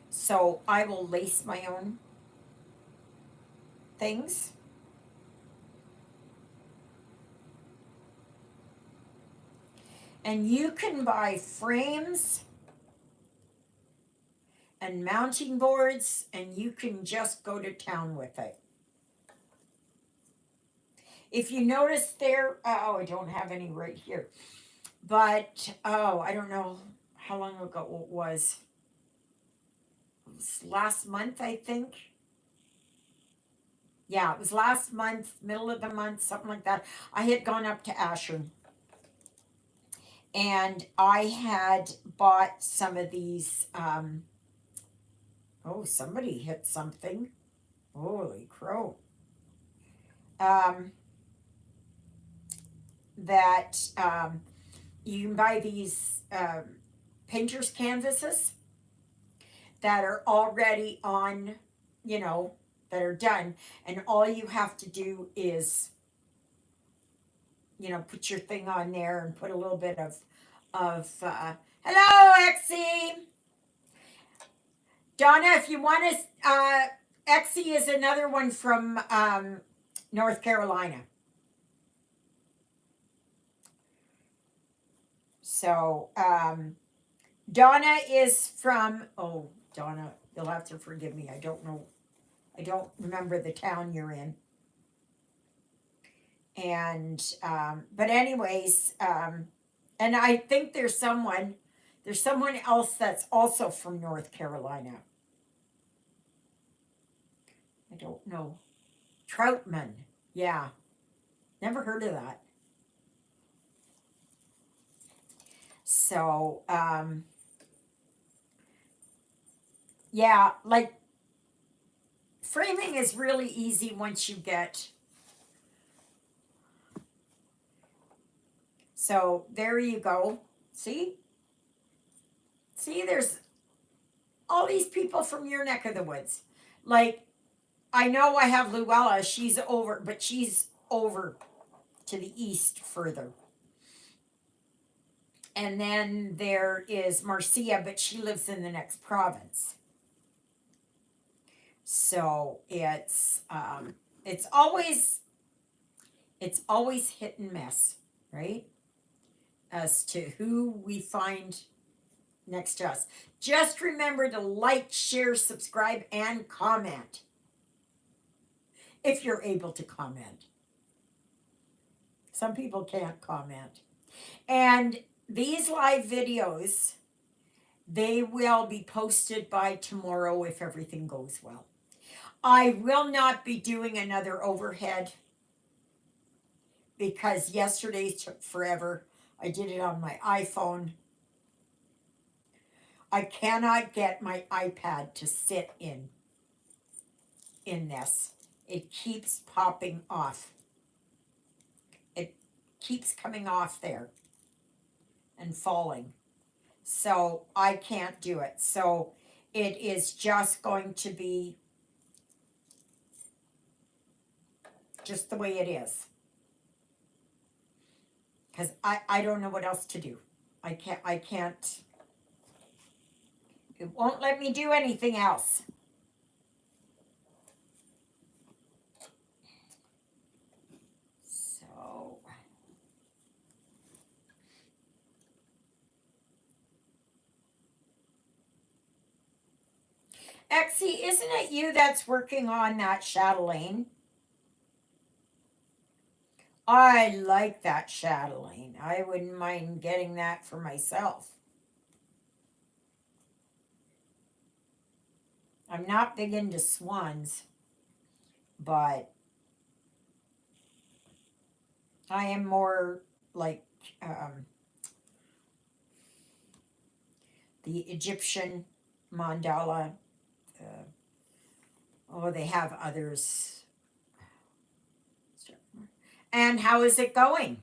So I will lace my own things. And you can buy frames and mounting boards, and you can just go to town with it. If you notice there, oh, I don't have any right here, but oh, I don't know how long ago it was. It was last month, I think. Yeah, it was last month, middle of the month, something like that. I had gone up to Asher and I had bought some of these. Oh, somebody hit something. Holy crow. Um, that you can buy these painter's canvases that are already on, you know, that are done, and all you have to do is, you know, put your thing on there and put a little bit hello, Exie. Donna, if you want to, Exie is another one from North Carolina. So, Donna is from, oh, Donna, you'll have to forgive me. I don't know. I don't remember the town you're in. And, but anyways, and I think there's someone else that's also from North Carolina. I don't know. Troutman. Yeah. Never heard of that. So, yeah, like framing is really easy once you get. So there you go. See? See, there's all these people from your neck of the woods. Like, I know I have Luella, she's over, but she's over to the east further. And then there is Marcia, but she lives in the next province. So it's always hit and miss, right? As to who we find next to us. Just remember to like, share, subscribe, and comment if you're able to comment. Some people can't comment. And these live videos, they will be posted by tomorrow if everything goes well. I will not be doing another overhead because yesterday's took forever. I did it on my iPhone. I cannot get my iPad to sit in this. It keeps popping off. It keeps coming off there and falling. So I can't do it. So it is just going to be just the way it is. Because I don't know what else to do. I can't, it won't let me do anything else. So, Exie, isn't it you that's working on that chatelaine? I like that chatelaine. I wouldn't mind getting that for myself. I'm not big into swans, but I am more like the Egyptian mandala. Oh, they have others. And how is it going?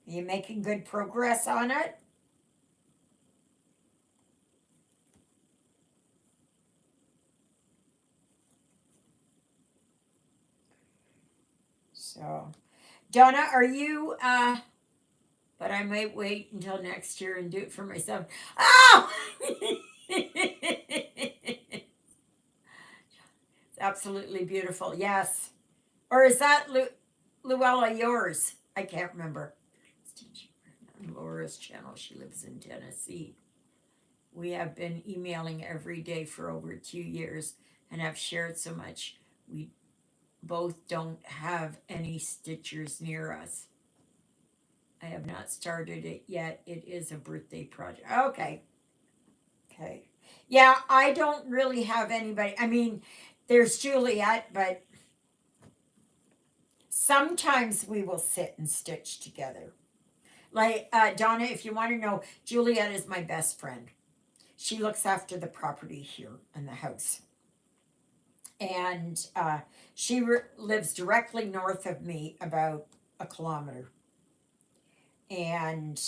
Are you making good progress on it? So, Donna, are you, but I might wait until next year and do it for myself. Oh! It's absolutely beautiful. Yes. Or is that Luella yours? I can't remember. On Laura's channel. She lives in Tennessee. We have been emailing every day for over 2 years and have shared so much. We both don't have any stitchers near us. I have not started it yet. It is a birthday project. Okay. Okay. Yeah, I don't really have anybody. I mean, there's Juliet, but sometimes we will sit and stitch together. Like, Donna, if you want to know, Juliet is my best friend. She looks after the property here in the house. And she lives directly north of me, about a kilometer. And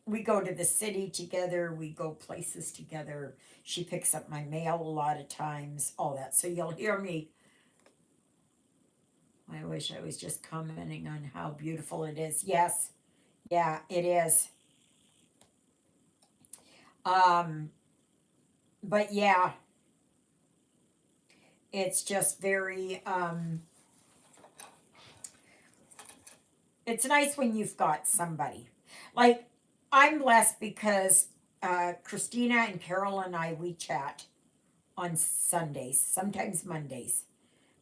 we go to the city together, we go places together. She picks up my mail a lot of times, all that. So you'll hear me. I wish I was just commenting on how beautiful it is. Yes, yeah, it is. But yeah, it's just very, it's nice when you've got somebody. Like, I'm blessed because Christina and Carol and I, we chat on Sundays, sometimes Mondays,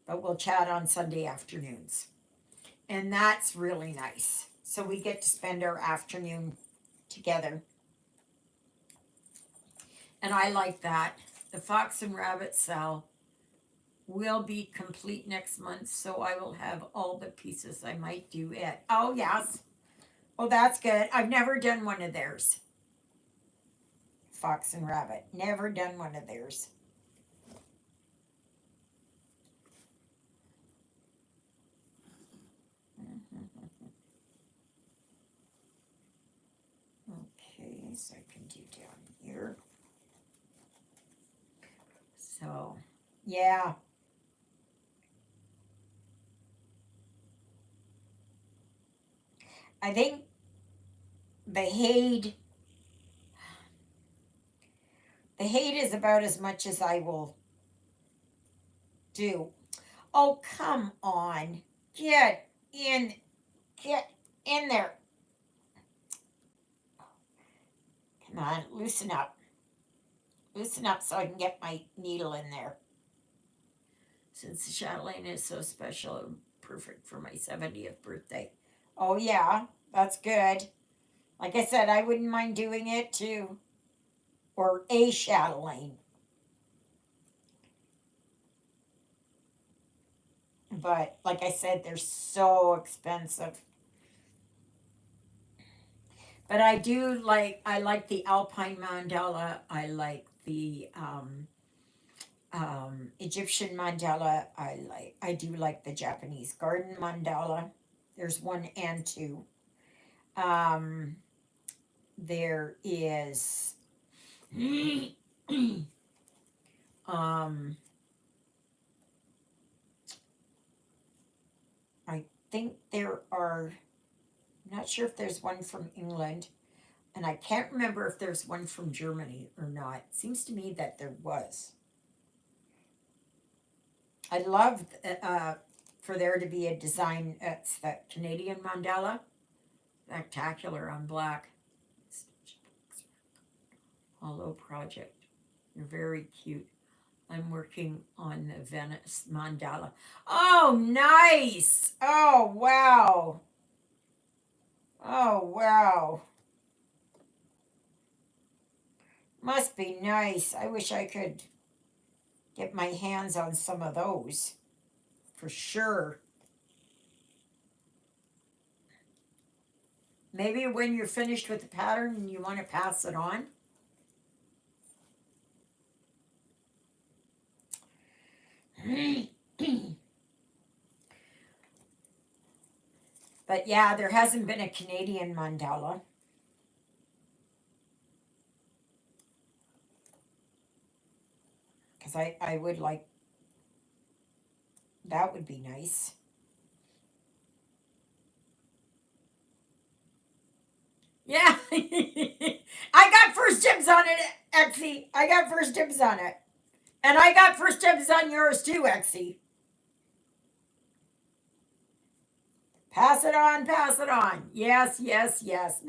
but we'll chat on Sunday afternoons. And that's really nice. So we get to spend our afternoon together. And I like that. The Fox and Rabbit cell will be complete next month, so I will have all the pieces. I might do it. Oh, yes. Oh, that's good. I've never done one of theirs. Fox and Rabbit. Never done one of theirs. Okay, so I can do down here. So, yeah. I think the Hade is about as much as I will do. Oh, come on. In get in there. Come on, loosen up. Loosen up so I can get my needle in there. Since the chatelaine is so special, perfect for my 70th birthday. Oh, yeah, that's good. Like I said, I wouldn't mind doing it too. or a chatelaine. But like I said, they're so expensive. But I like the Alpine mandala. I like the Egyptian mandala. I do like the Japanese garden mandala. There's one and two. Um, there is, um, I think there are, I'm not sure if there's one from England, and I can't remember if there's one from Germany or not. It seems to me that there was. I'd love for there to be a design. It's the Canadian mandala, spectacular on black. Hollow project. You're very cute. I'm working on the Venice mandala. Oh, nice! Oh, wow! Oh, wow! Must be nice. I wish I could get my hands on some of those for sure. Maybe when you're finished with the pattern and you want to pass it on. But yeah, there hasn't been a Canadian mandala. Because I would like, that would be nice. Yeah. I got first dibs on it, Exie. I got first dibs on it. And I got first dibs on yours too, Exie. Pass it on, pass it on. Yes, yes, yes.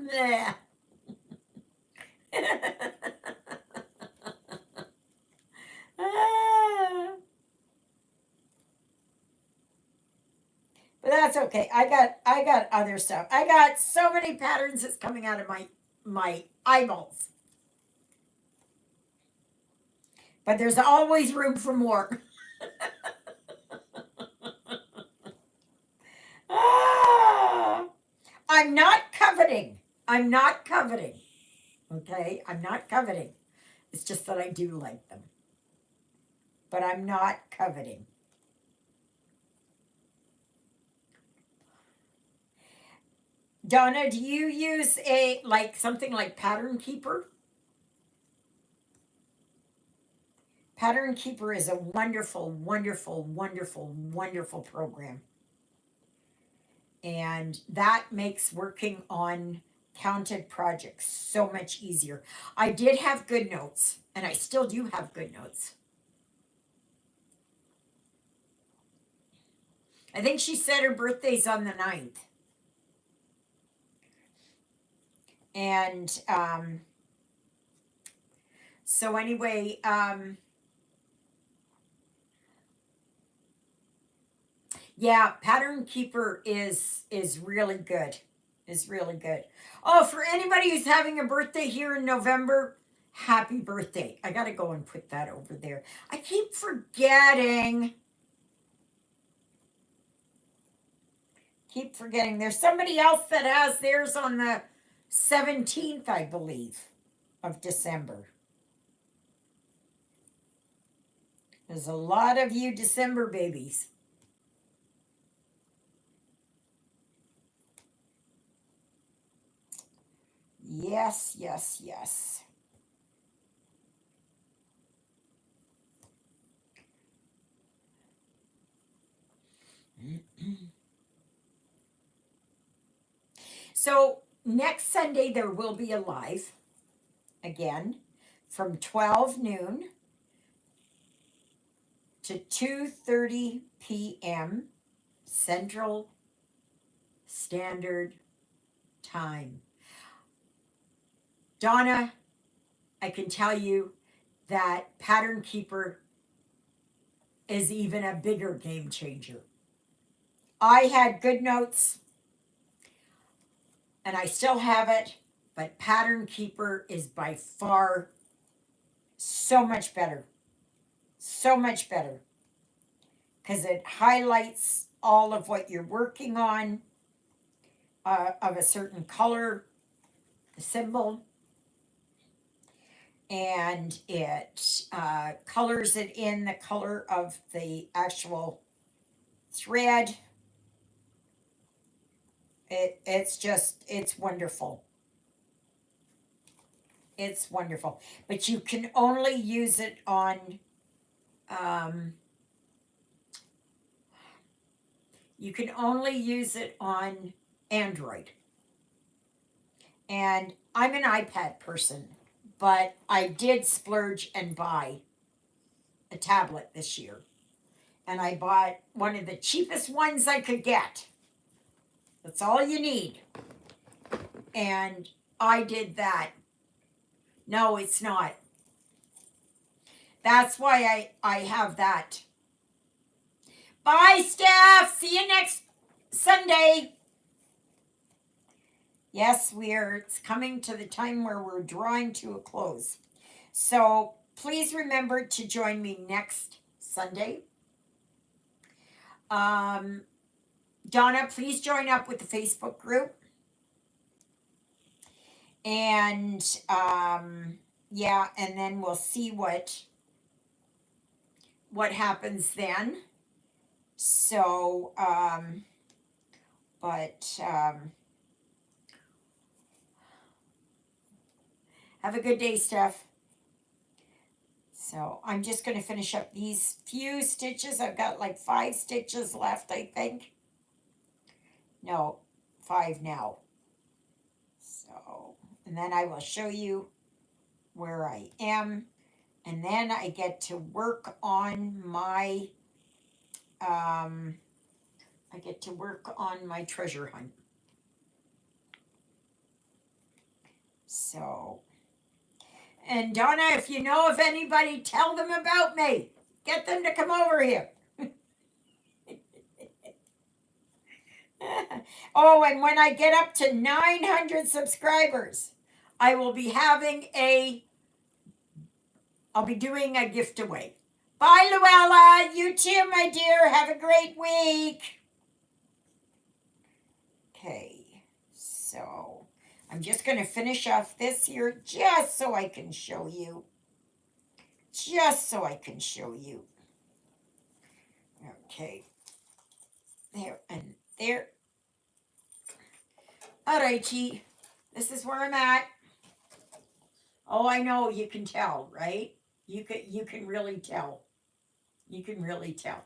But that's okay. I got other stuff. I got so many patterns that's coming out of my eyeballs. But there's always room for more. Ah, I'm not coveting. I'm not coveting. Okay? I'm not coveting. It's just that I do like them. But I'm not coveting. Donna, do you use a something like Pattern Keeper? Pattern Keeper is a wonderful, wonderful, wonderful, wonderful program. And that makes working on counted projects so much easier. I did have good notes, and I still do have good notes. I think she said her birthday's on the 9th. And so anyway, yeah, Pattern Keeper is really good. Is really good. Oh, for anybody who's having a birthday here in November, happy birthday. I gotta go and put that over there. I keep forgetting. Keep forgetting. There's somebody else that has theirs on the 17th, I believe, of December. There's a lot of you December babies. Yes, yes, yes. So next Sunday there will be a live again from 12 noon to 2:30 p.m. Central Standard Time. Donna, I can tell you that Pattern Keeper is even a bigger game changer. I had good notes and I still have it, but Pattern Keeper is by far So much better. So much better. Because it highlights all of what you're working on of a certain color, the symbol, and it colors it in the color of the actual thread. It's wonderful. It's wonderful. But you can only use it on you can only use it on Android. And I'm an iPad person, but I did splurge and buy a tablet this year. And I bought one of the cheapest ones I could get. That's all you need. And I did that. No, it's not. That's why I have that. Bye, Steph. See you next Sunday. Yes, it's coming to the time where we're drawing to a close. So please remember to join me next Sunday. Donna, please join up with the Facebook group. And yeah, and then we'll see what happens then. So have a good day, Steph. So I'm just going to finish up these few stitches. I've got like 5 stitches left, I think. No, 5 now. So, and then I will show you where I am. And then I get to work on my, treasure hunt. So, and Donna, if you know of anybody, tell them about me. Get them to come over here. Oh, and when I get up to 900 subscribers, I will be I'll be doing a gift away. Bye, Luella. You too, my dear. Have a great week. Okay, so I'm just going to finish off this here just so I can show you. Okay. There and there. All righty. This is where I'm at. Oh, I know, you can tell, right? You can really tell. You can really tell.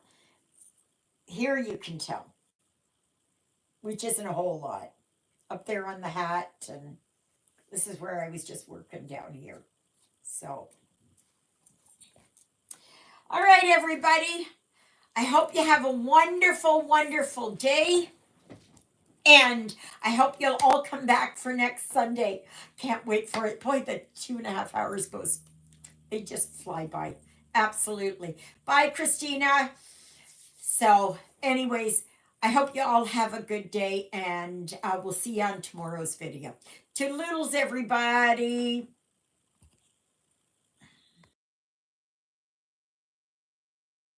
Here you can tell, which isn't a whole lot. Up there on the hat, and this is where I was just working down here. So, all right, everybody. I hope you have a wonderful, wonderful day. And I hope you'll all come back for next Sunday. Can't wait for it. Boy, the 2.5 hours they just fly by. Absolutely. Bye, Christina. So, anyways, I hope you all have a good day, and we'll see you on tomorrow's video. Toodaloodles, everybody.